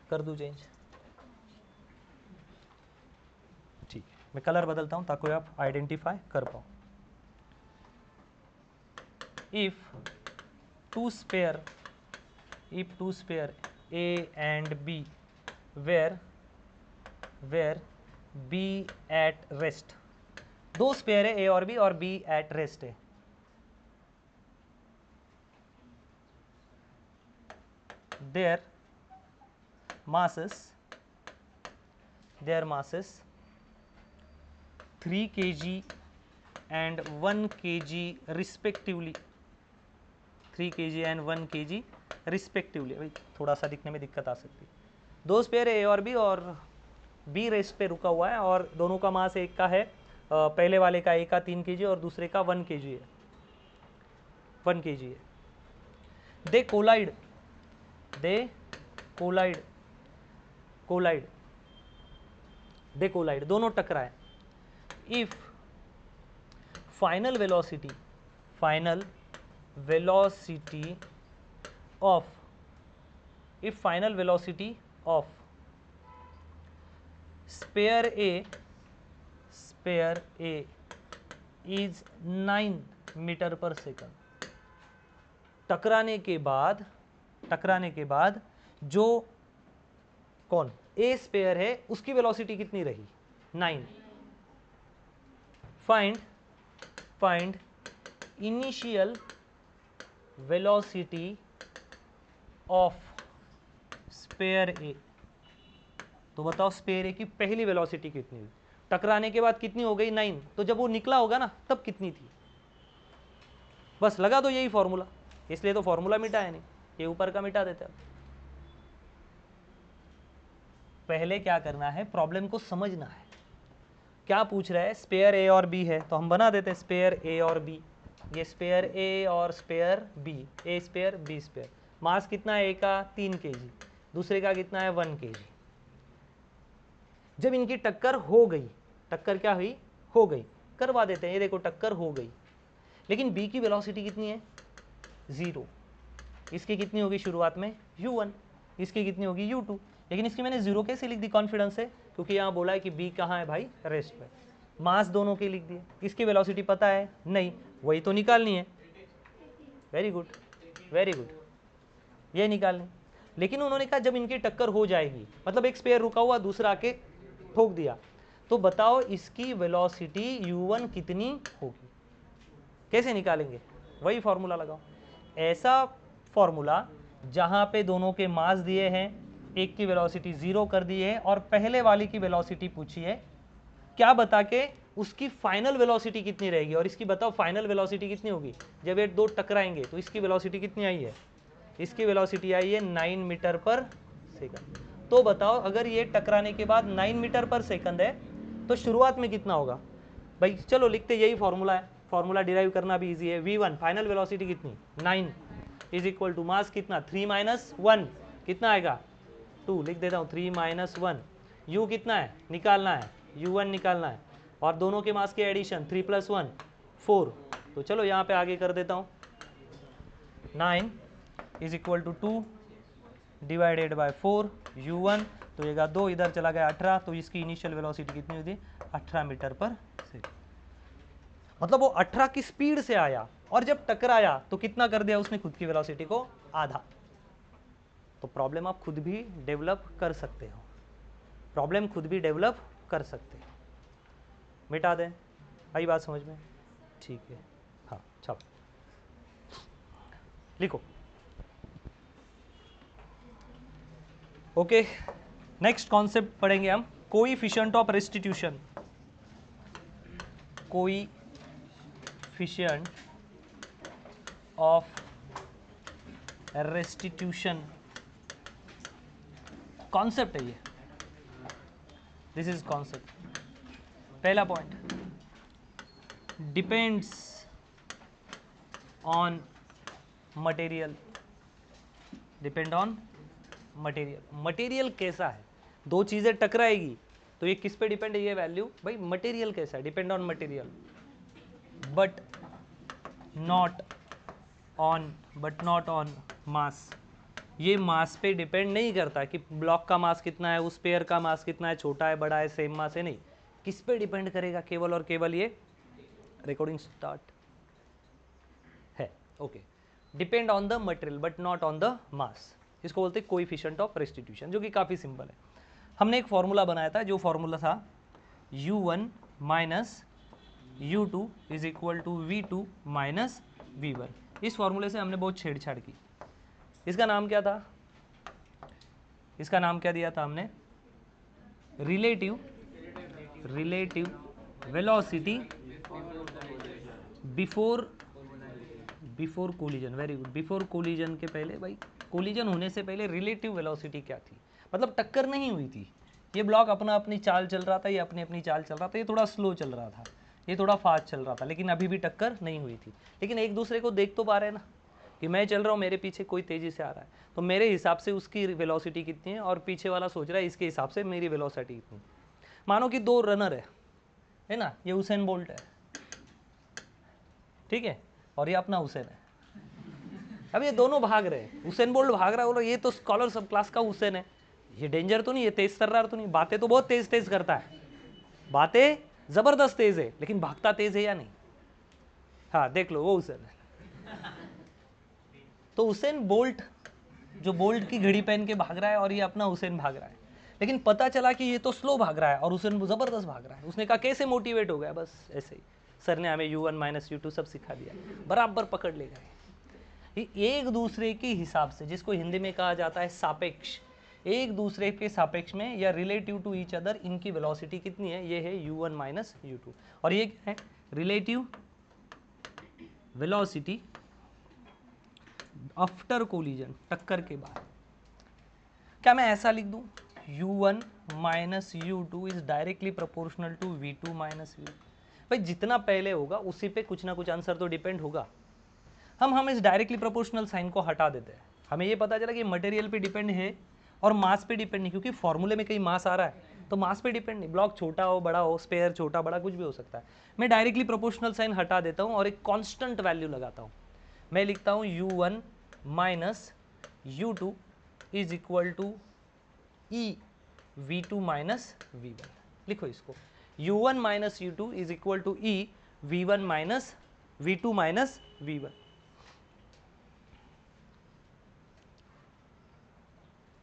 कर दूं चेंज, ठीक है मैं कलर बदलता हूं ताकि आप आइडेंटिफाई कर पाओ। If two sphere A and B where B at rest, दो स्पेयर है ए और बी एट रेस्ट है। their masses 3 kg and 1 kg respectively, 3 kg and 1 kg respectively। भाई थोड़ा सा दिखने में दिक्कत आ सकती है। दो स्पेयर है ए और बी रेस्ट पे रुका हुआ है और दोनों का मास एक का है, पहले वाले का एक का 3 kg और दूसरे का 1 kg है, 1 kg है। दे कोलाइड दोनों टकराए। If final velocity of sphere A is 9 metre per second. टकराने के बाद जो कौन ए स्पेयर है उसकी वेलोसिटी कितनी रही, 9। Find initial velocity of sphere A. तो बताओ स्पेयर ए की पहली वेलोसिटी कितनी हुई, टकराने के बाद कितनी हो गई, 9। तो जब वो निकला होगा ना तब कितनी थी, बस लगा दो यही फॉर्मूला, इसलिए तो फॉर्मूला मिटा है नहीं, ये ऊपर का मिटा देते हैं। पहले क्या करना है, प्रॉब्लम को समझना है। क्या पूछ रहा है, स्पेयर ए और बी है तो हम बना देते हैं स्पेयर ए और बी। ये स्पेयर ए और sphere B, A sphere B sphere. Mass कितना है, ए का 3 kg, दूसरे का कितना है 1 kg। जब इनकी टक्कर हो गई, टक्कर क्या हुई, हो गई, करवा देते हैं। ये देखो टक्कर हो गई, लेकिन बी की वेलोसिटी कितनी है, 0। इसकी कितनी होगी शुरुआत में, u1, इसकी कितनी होगी u2। लेकिन इसकी मैंने 0 कैसे लिख दी कॉन्फिडेंस से, क्योंकि यहाँ बोला है कि b कहाँ है भाई, रेस्ट पे। मास दोनों के लिख दिए, इसकी वेलोसिटी पता है नहीं, वही तो निकालनी है। वेरी गुड, ये निकालनी। लेकिन उन्होंने कहा जब इनकी टक्कर हो जाएगी, मतलब एक स्पेयर रुका हुआ दूसरा आके ठोक दिया, तो बताओ इसकी वेलोसिटी u1 कितनी होगी। कैसे निकालेंगे, वही फॉर्मूला लगाओ। ऐसा फॉर्मूला जहां पे दोनों के मास दिए हैं, एक की वेलोसिटी 0 कर दी है और पहले वाली की वेलोसिटी पूछी है, क्या बता के उसकी फाइनल वेलोसिटी कितनी रहेगी, और इसकी बताओ फाइनल वेलोसिटी कितनी होगी। जब ये दो टकराएंगे तो इसकी वेलोसिटी कितनी आई है, इसकी वेलोसिटी आई है 9 मीटर पर सेकंड। तो बताओ अगर ये टकराने के बाद 9 मीटर पर सेकंड है तो शुरुआत में कितना होगा भाई। चलो लिखते, यही फॉर्मूला है, फॉर्मूला डिराइव करना भी इजी है। v1 फाइनल वेलोसिटी कितनी, 9 इज इक्वल टू मास कितना, 3 माइनस 1 कितना आएगा, 2। लिख देता हूँ 3 माइनस 1। u कितना है, निकालना है, u1 निकालना है, और दोनों के मास के एडिशन 3 + 1 4। तो चलो यहाँ पे आगे कर देता हूँ, 9 is equal to 2 divided by 4 u1, तो ये 2 इधर चला गया 18, तो इसकी इनिशियल वेलोसिटी कितनी हुई थी, 18 मीटर पर सेकंड। मतलब वो 18 की स्पीड से आया और जब टकराया तो कितना कर दिया उसने, खुद की वेलोसिटी को आधा। तो प्रॉब्लम आप खुद भी डेवलप कर सकते हो, मिटा दें। आई बात समझ में, ठीक है। हाँ चलो लिखो। ओके, नेक्स्ट कॉन्सेप्ट पढ़ेंगे हम, coefficient of restitution. Coefficient of restitution concept है ये, दिस इज कॉन्सेप्ट। पहला point, depends on material. Depend on material, material कैसा है, दो चीजें टकराएगी तो ये किस पे डिपेंड है, ये वैल्यू भाई मटेरियल कैसा है, depend on material. But not on मास। ये मास पे डिपेंड नहीं करता कि ब्लॉक का मास कितना है, उस पेयर का मास कितना है, छोटा है बड़ा है सेम मास है, नहीं। किस पे डिपेंड करेगा, केवल और केवल ये, रिकॉर्डिंग स्टार्ट है, okay. Depend on the material but not on the mass, इसको बोलते हैं कोएफिशिएंट ऑफ रेस्टिट्यूशन, जो कि काफ़ी सिंपल है। हमने एक फॉर्मूला बनाया था, जो फॉर्मूला था u1 minus u2 is equal to v2 minus v1। इस फॉर्मूले से हमने बहुत छेड़छाड़ की। इसका नाम क्या था? इसका नाम क्या दिया था हमने? Relative velocity before collision. Very good. Before collision के पहले, भाई कोलिजन होने से पहले रिलेटिव वेलोसिटी क्या थी? मतलब टक्कर नहीं हुई थी, ये ब्लॉक अपना अपनी चाल चल रहा था, ये अपनी अपनी चाल चल रहा था, ये थोड़ा स्लो चल रहा था, ये थोड़ा फास्ट चल रहा था, लेकिन अभी भी टक्कर नहीं हुई थी। लेकिन एक दूसरे को देख तो पा रहे हैं ना, कि मैं चल रहा हूँ, मेरे पीछे कोई तेजी से आ रहा है, तो मेरे हिसाब से उसकी वेलोसिटी कितनी है, और पीछे वाला सोच रहा है इसके हिसाब से मेरी वेलोसिटी कितनी। मानो कि दो रनर है ना, ये हुसैन बोल्ट है, ठीक है, और ये अपना हुसैन है। अब ये दोनों भाग रहे हैं, हुसैन बोल्ट भाग रहा है, बोलो ये तो स्कॉलर सब क्लास का हुसैन है, ये डेंजर तो नहीं, ये तेज तर्रार तो नहीं, बातें तो बहुत तेज तेज करता है, बातें जबरदस्त तेज है, लेकिन भागता तेज है या नहीं? हाँ देख लो, वो हुसैन है। तो हुसैन बोल्ट जो बोल्ट की घड़ी पहन के भाग रहा है, और ये अपना हुसैन भाग रहा है, लेकिन पता चला कि ये तो स्लो भाग रहा है और हुसैन जबरदस्त भाग रहा है। उसने कहा कैसे मोटिवेट हो गया? बस ऐसे ही सर ने हमें u1 माइनस u2 सब सिखा दिया, बराबर पकड़ ले गए। एक दूसरे के हिसाब से, जिसको हिंदी में कहा जाता है सापेक्ष, एक दूसरे के सापेक्ष में या रिलेटिव टू ईच अदर इनकी वेलोसिटी कितनी है? ये है u1 माइनस u2। और ये क्या है? रिलेटिव वेलोसिटी आफ्टर कोलिजन, टक्कर के बाद। क्या मैं ऐसा लिख दूं? u1 minus u2 is directly proportional to v2 minus v। भाई जितना पहले होगा उसी पे कुछ ना कुछ आंसर तो डिपेंड होगा। हम इस डायरेक्टली प्रोपोर्शनल साइन को हटा देते हैं। हमें ये पता चला कि मटेरियल पे डिपेंड है और मास पे डिपेंड नहीं, क्योंकि फॉर्मूले में कहीं मास आ रहा है तो मास पे डिपेंड नहीं। ब्लॉक छोटा हो बड़ा हो, स्पेयर छोटा बड़ा कुछ भी हो सकता है। मैं डायरेक्टली प्रोपोर्शनल साइन हटा देता हूँ और एक कॉन्स्टेंट वैल्यू लगाता हूँ। मैं लिखता हूँ u1 minus u2 is equal to E v2 minus v1। लिखो इसको, u1 minus u2 is equal to E v1 minus v2 minus v1।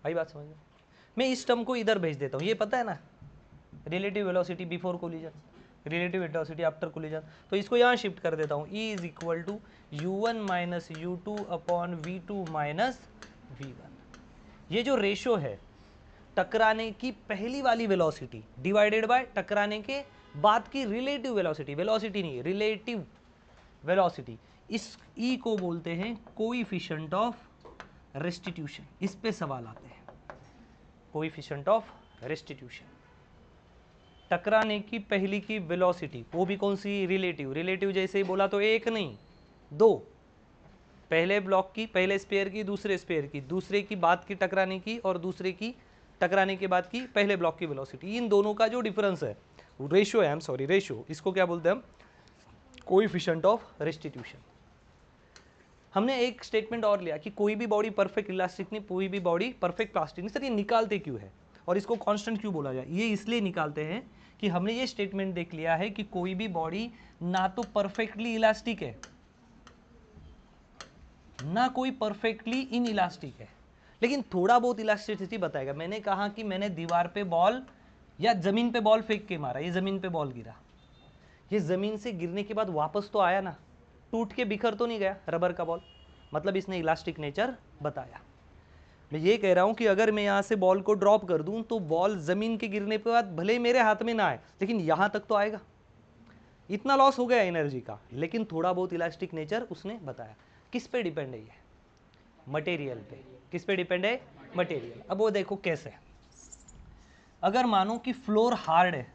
भाई बात समझ में? मैं इस टर्म को इधर भेज देता हूँ, ये पता है ना, relative velocity before collision, relative velocity after collision, तो इसको यहाँ शिफ्ट कर देता हूँ। E is equal to u1 minus u2 upon v2 minus v1। ये जो रेशो है टकराने की पहली वाली वेलोसिटी डिवाइडेड बाय टकराने के बाद की रिलेटिव वेलोसिटी, वेलोसिटी नहीं रिलेटिव वेलोसिटी, इस ई को बोलते हैं कोएफिशिएंट ऑफ रेस्टिट्यूशन। इस पे सवाल आते हैं, कोएफिशिएंट ऑफ रेस्टिट्यूशन। टकराने की पहली की वेलोसिटी, वो भी कौन सी? रिलेटिव। रिलेटिव जैसे ही बोला तो एक नहीं दो, पहले ब्लॉक की, पहले स्पेयर की, दूसरे स्पेयर की, दूसरे की बाद की टकराने की, और दूसरे की टकराने के बाद की पहले ब्लॉक की वेलोसिटी, इन दोनों का जो डिफरेंस है, रेशियो है, रेशियो, इसको क्या बोलते हैं हम? Coefficient of restitution. हमने एक स्टेटमेंट और लिया कि कोई भी बॉडी परफेक्ट इलास्टिक नहीं, कोई भी बॉडी परफेक्ट प्लास्टिक नहीं। सर ये निकालते क्यों है और इसको कांस्टेंट क्यों बोला जाए? ये इसलिए निकालते हैं कि हमने ये स्टेटमेंट देख लिया है कि कोई भी बॉडी ना तो परफेक्टली इलास्टिक है ना कोई परफेक्टली इन इलास्टिक है, लेकिन थोड़ा बहुत इलास्टिसिटी बताएगा। मैंने कहा कि मैंने दीवार पे बॉल या जमीन पे बॉल फेंक के मारा, ये जमीन पे बॉल गिरा, ये जमीन से गिरने के बाद वापस तो आया ना, टूट के बिखर तो नहीं गया रबर का बॉल, मतलब इसने इलास्टिक नेचर बताया। मैं ये कह रहा हूं कि अगर मैं यहां से बॉल को ड्रॉप कर दूं तो बॉल जमीन के गिरने के बाद भले मेरे हाथ में ना आए, लेकिन यहां तक तो आएगा। इतना लॉस हो गया एनर्जी का, लेकिन थोड़ा बहुत इलास्टिक नेचर उसने बताया। किस पे डिपेंड है ये? मटेरियल पे। किस पे डिपेंड है? मटेरियल। अब वो देखो कैसे, अगर मानो कि फ्लोर हार्ड है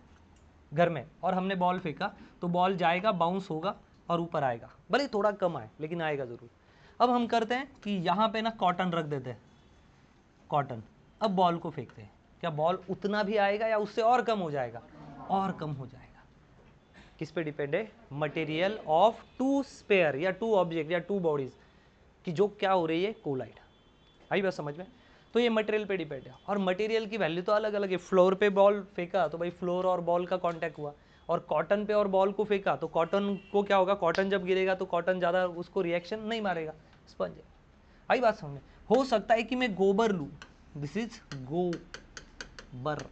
घर में और हमने बॉल फेंका तो बॉल जाएगा, बाउंस होगा और ऊपर आएगा, भले थोड़ा कम आए लेकिन आएगा जरूर। अब हम करते हैं कि यहाँ पे ना कॉटन रख देते हैं, कॉटन, अब बॉल को फेंकते हैं, क्या बॉल उतना भी आएगा या उससे और कम हो जाएगा? और कम हो जाएगा। किस पे डिपेंड है? मटेरियल ऑफ टू स्पेयर या टू ऑब्जेक्ट या टू बॉडीज की जो क्या हो रही है, कोलाइड। आई बात समझ में? तो ये मटेरियल पे डिपेंड है, और मटेरियल की वैल्यू तो अलग अलग है। फ्लोर पे बॉल फेंका तो भाई फ्लोर और बॉल का कांटेक्ट हुआ, और कॉटन पे और बॉल को फेंका तो कॉटन को क्या होगा, कॉटन जब गिरेगा तो कॉटन ज़्यादा उसको रिएक्शन नहीं मारेगा, स्पंज है। आई बात समझ में? हो सकता है कि मैं गोबर लूँ, दिस इज गोबर,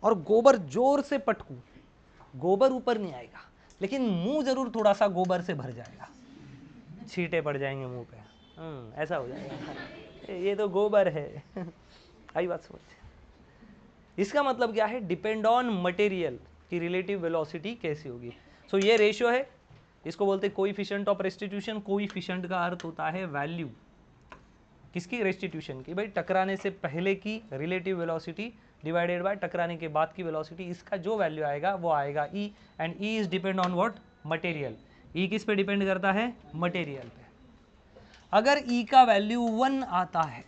और गोबर जोर से पटकूं, गोबर ऊपर नहीं आएगा, लेकिन मुंह जरूर थोड़ा सा गोबर से भर जाएगा, छींटे पड़ जाएंगे मुंह पे, ऐसा हो जाएगा, ये तो गोबर है। आई बात समझ? इसका मतलब क्या है, डिपेंड ऑन मटेरियल की रिलेटिव वेलोसिटी कैसी होगी। सो ये रेशियो है, इसको बोलते हैं कोएफिशिएंट ऑफ रेस्टिट्यूशन। कोएफिशिएंट का अर्थ होता है वैल्यू किसकी, रेस्टिट्यूशन की, भाई टकराने से पहले की रिलेटिव वेलोसिटी डिवाइडेड बाय टकराने के बाद की वेलोसिटी, इसका जो वैल्यू आएगा वो आएगा e, and e is depend on what, material. E किस पे डिपेंड करता है, मटेरियल पे। अगर ई का वैल्यू 1 आता है,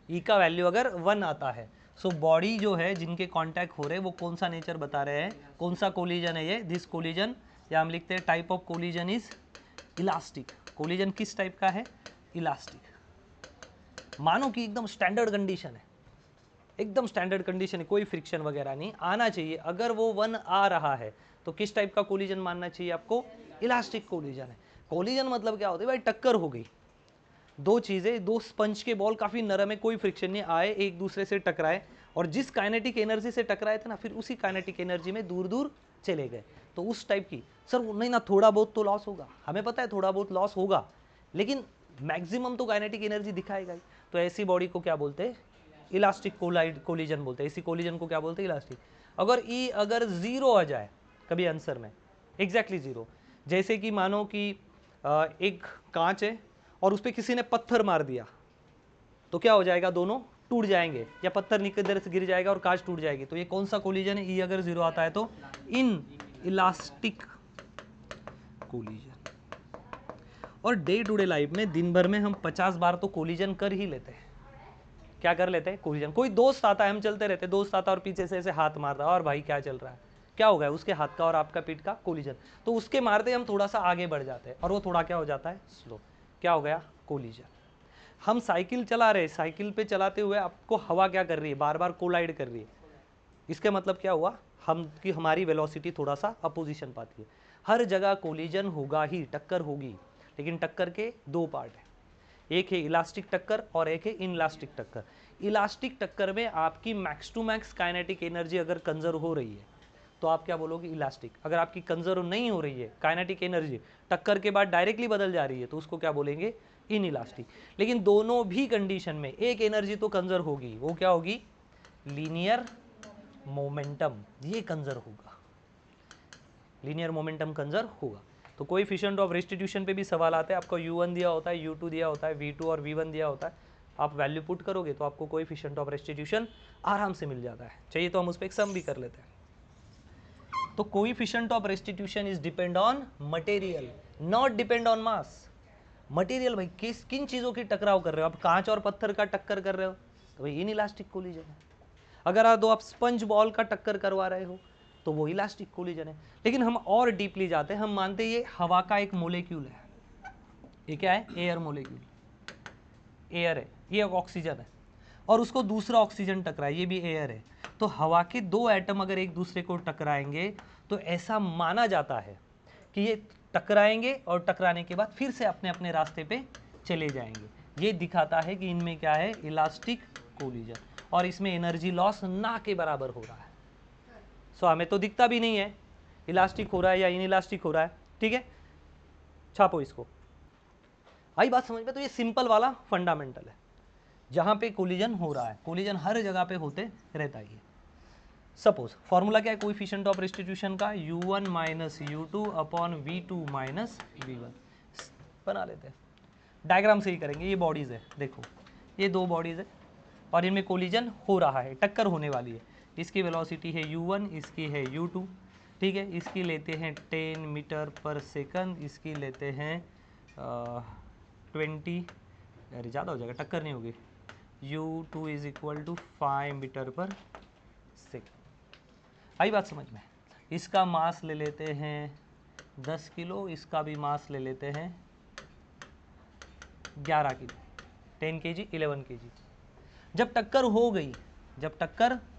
ई का वैल्यू अगर 1 आता है, सो बॉडी जो है जिनके कांटेक्ट हो रहे हैं वो कौन सा नेचर बता रहे हैं, कौन सा कोलिजन है ये, दिस कोलिजन, या हम लिखते हैं type of collision is elastic. Collision किस टाइप का है, इलास्टिक। मानो कि एकदम स्टैंडर्ड कंडीशन है, एकदम स्टैंडर्ड कंडीशन है, कोई फ्रिक्शन वगैरह नहीं आना चाहिए। अगर वो 1 आ रहा है तो किस टाइप का कोलिजन मानना चाहिए आपको, इलास्टिक कोलिजन है। कोलिजन मतलब क्या होता है भाई, टक्कर हो गई, दो चीजें, दो स्पंज के बॉल काफी नरम है, कोई फ्रिक्शन नहीं, आए एक दूसरे से टकराए, और जिस काइनेटिक एनर्जी से टकराए थे ना, फिर उसी काइनेटिक एनर्जी में दूर दूर चले गए। तो उस टाइप की, सर नहीं ना, थोड़ा बहुत तो लॉस होगा, हमें पता है थोड़ा बहुत लॉस होगा, लेकिन मैक्सिमम तो काइनेटिक एनर्जी दिखाएगा ही। तो ऐसी बॉडी को क्या बोलते हैं, इलास्टिक कोलिजन बोलते हैं। इसी कोलिजन को क्या बोलते हैं, इलास्टिक। अगर ई अगर 0 आ जाए कभी आंसर में, एग्जैक्टली 0, जैसे कि मानो कि एक कांच है और उस पर किसी ने पत्थर मार दिया, तो क्या हो जाएगा, दोनों टूट जाएंगे, या पत्थर निकल से गिर जाएगा और कांच टूट जाएगी। तो ये कौन सा कोलिजन है, ई अगर 0 आता है तो इन इलास्टिक कोलिजन। और डे टू डे लाइफ में दिन भर में हम 50 बार तो कोलिजन कर ही लेते हैं। क्या कर लेते हैं, कोलिजन। कोई दोस्त आता है, हम चलते रहते, दोस्त आता है और पीछे से ऐसे हाथ मार रहा है, और भाई क्या चल रहा है, क्या हो गया, उसके हाथ का और आपका पीठ का कोलिजन, तो उसके मारते हम थोड़ा सा आगे बढ़ जाते हैं और वो थोड़ा क्या हो जाता है, स्लो, क्या हो गया, कोलिजन। हम साइकिल चला रहे, साइकिल पे चलाते हुए आपको हवा क्या कर रही है, बार बार कोलाइड कर रही है, इसका मतलब क्या हुआ, हम कि हमारी वेलोसिटी थोड़ा सा अपोजिशन पाती है। हर जगह कोलिजन होगा ही, टक्कर होगी, लेकिन टक्कर के दो पार्ट है, एक है इलास्टिक टक्कर और एक है इनलास्टिक टक्कर। इलास्टिक टक्कर में आपकी max to max kinetic energy अगर कंजर्व हो रही है तो आप क्या बोलोगे, इलास्टिक। अगर आपकी कंजर्व नहीं हो रही है काइनेटिक एनर्जी, टक्कर के बाद डायरेक्टली बदल जा रही है, तो उसको क्या बोलेंगे, इन इलास्टिक। लेकिन दोनों भी कंडीशन में एक एनर्जी तो कंजर्व होगी, वो क्या होगी, लीनियर मोमेंटम, ये कंजर्व होगा, लीनियर मोमेंटम कंजर्व होगा। तो कोएफिशिएंट ऑफ रेस्टिट्यूशन पे भी सवाल आते हैं, आपको u1 दिया होता है, u2 दिया होता है, v2 और v1 दिया होता है, आप वैल्यू पुट करोगे तो आपको कोएफिशिएंट ऑफ रेस्टिट्यूशन आराम से मिल जाता है। चाहिए तो हम उस पर एक सम भी कर लेते हैं। तो coefficient of restitution is depend on material, not depend on mass. Material भाई किन चीज़ों की टकराव कर रहे हो, आप कांच और पत्थर का टक्कर कर रहे हो तो भाई इनइलास्टिक कोलिजन है। अगर आप स्पंज बॉल का टक्कर करवा रहे हो तो वो इलास्टिक कोलिजन है। लेकिन हम और डीपली जाते हैं, हम मानते हैं ये हवा का एक मोलेक्यूल है, ये क्या है, एयर मोलेक्यूल, एयर है, ये ऑक्सीजन है, और उसको दूसरा ऑक्सीजन टकराए, ये भी एयर है। तो हवा के दो एटम अगर एक दूसरे को टकराएंगे तो ऐसा माना जाता है कि ये टकराएंगे और टकराने के बाद फिर से अपने अपने रास्ते पे चले जाएंगे। ये दिखाता है कि इनमें क्या है, इलास्टिक कोलिजन, और इसमें एनर्जी लॉस ना के बराबर हो रहा है। सो हमें तो दिखता भी नहीं है इलास्टिक हो रहा है या इनइलास्टिक हो रहा है, ठीक है, छापो इसको। आई बात समझ में? तो ये सिंपल वाला फंडामेंटल है, जहां पे कोलिजन हो रहा है, कोलिजन हर जगह पे होते रहता है। सपोज फॉर्मूला क्या है कोएफिशिएंट ऑफ रेस्टिट्यूशन का, u1 minus u2 upon v2 minus v1। बना लेते हैं, डायग्राम से ही करेंगे। ये बॉडीज है, देखो ये दो बॉडीज है और इनमें कोलिजन हो रहा है, टक्कर होने वाली है। इसकी वेलोसिटी है u1, इसकी है u2, ठीक है। इसकी लेते हैं 10 मीटर पर सेकंड, इसकी लेते हैं 20, अरे ज़्यादा हो जाएगा, टक्कर नहीं होगी। u2 is equal to 5 metre per second. आई बात समझ में? इसका मास ले लेते हैं 10 किलो, इसका भी मास ले लेते हैं 11 किलो, 10 kg 11 kg। जब टक्कर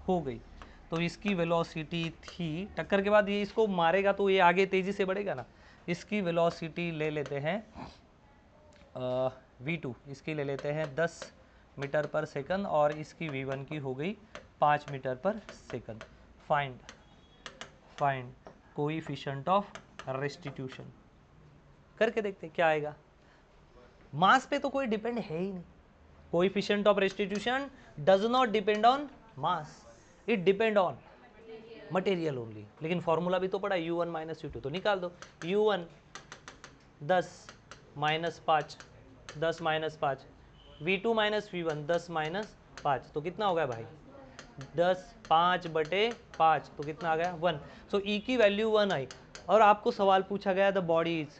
हो गई तो इसकी वेलोसिटी थी, टक्कर के बाद ये इसको मारेगा तो ये आगे तेजी से बढ़ेगा ना। इसकी वेलोसिटी ले लेते हैं v2, इसकी ले लेते हैं 10 मीटर पर सेकंड, और इसकी v1 की हो गई 5 metre per second. Find coefficient of restitution, करके देखते हैं क्या आएगा। मास पे तो कोई डिपेंड है ही नहीं। Coefficient of restitution does not depend on mass, it depend on material only. लेकिन फॉर्मूला भी तो पड़ा, u1 माइनस u2, तो निकाल दो। u1 10 minus 5, 10 minus 5, v2 minus v1 10 minus 5, तो कितना हो गया भाई 10, 5/5, तो कितना आ गया 1। सो ई की वैल्यू 1 आई। और आपको सवाल पूछा गया the body is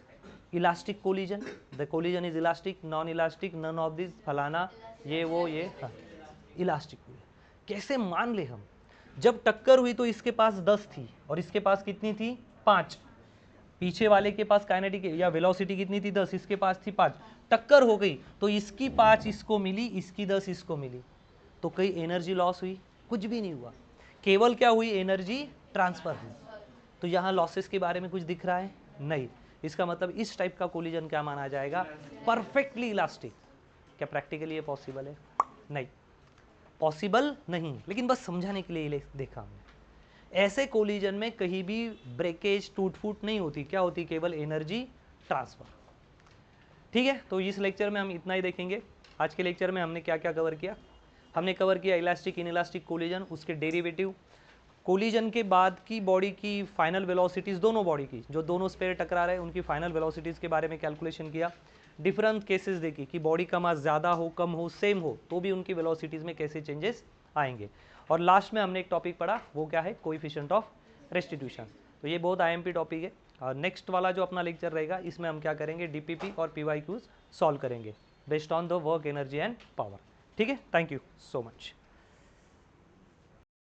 elastic collision, the collision is elastic, non elastic, none of this, फलाना, ये वो ये, हाँ इलास्टिक। कैसे मान ले हम, जब टक्कर हुई तो इसके पास 10 थी और इसके पास कितनी थी 5, पीछे वाले के पास काइनेटिक या वेलोसिटी कितनी थी 10, इसके पास थी 5, टक्कर हो गई तो इसकी 5 इसको मिली, इसकी 10 इसको मिली, तो कई एनर्जी लॉस हुई? कुछ भी नहीं हुआ, केवल क्या हुई, एनर्जी ट्रांसफर हुई। तो यहाँ लॉसेस के बारे में कुछ दिख रहा है नहीं। इसका मतलब इस टाइप का कोलिजन क्या माना जाएगा, परफेक्टली इलास्टिक। क्या प्रैक्टिकली ये पॉसिबल है? नहीं, पॉसिबल नहीं, लेकिन बस समझाने के लिए देखा हमने। ऐसे कोलिजन में कहीं भी ब्रेकेज, टूट फूट नहीं होती, क्या होती, केवल एनर्जी ट्रांसफर। ठीक है, तो इस लेक्चर में हम इतना ही देखेंगे। आज के लेक्चर में हमने क्या क्या कवर किया? हमने कवर किया इलास्टिक इनइलास्टिक कोलिजन, उसके डेरिवेटिव, कोलिजन के बाद की बॉडी की फाइनल वेलोसिटीज़, दोनों बॉडी की जो दोनों स्पेयर टकरा रहे हैं उनकी फाइनल वेलोसिटीज़ के बारे में कैलकुलेशन किया। डिफरेंट केसेस देखी कि बॉडी का मास ज़्यादा हो, कम हो, सेम हो, तो भी उनकी वेलोसिटीज़ में कैसे चेंजेस आएंगे। और लास्ट में हमने एक टॉपिक पढ़ा, वो क्या है, कोएफिशिएंट ऑफ रेस्टिट्यूशन। तो ये बहुत आईएमपी टॉपिक है। और नेक्स्ट वाला जो अपना लेक्चर रहेगा, इसमें हम क्या करेंगे, डीपीपी और पीवाईक्यूज सॉल्व करेंगे based on the work, energy and power. ठीक है, थैंक यू सो मच।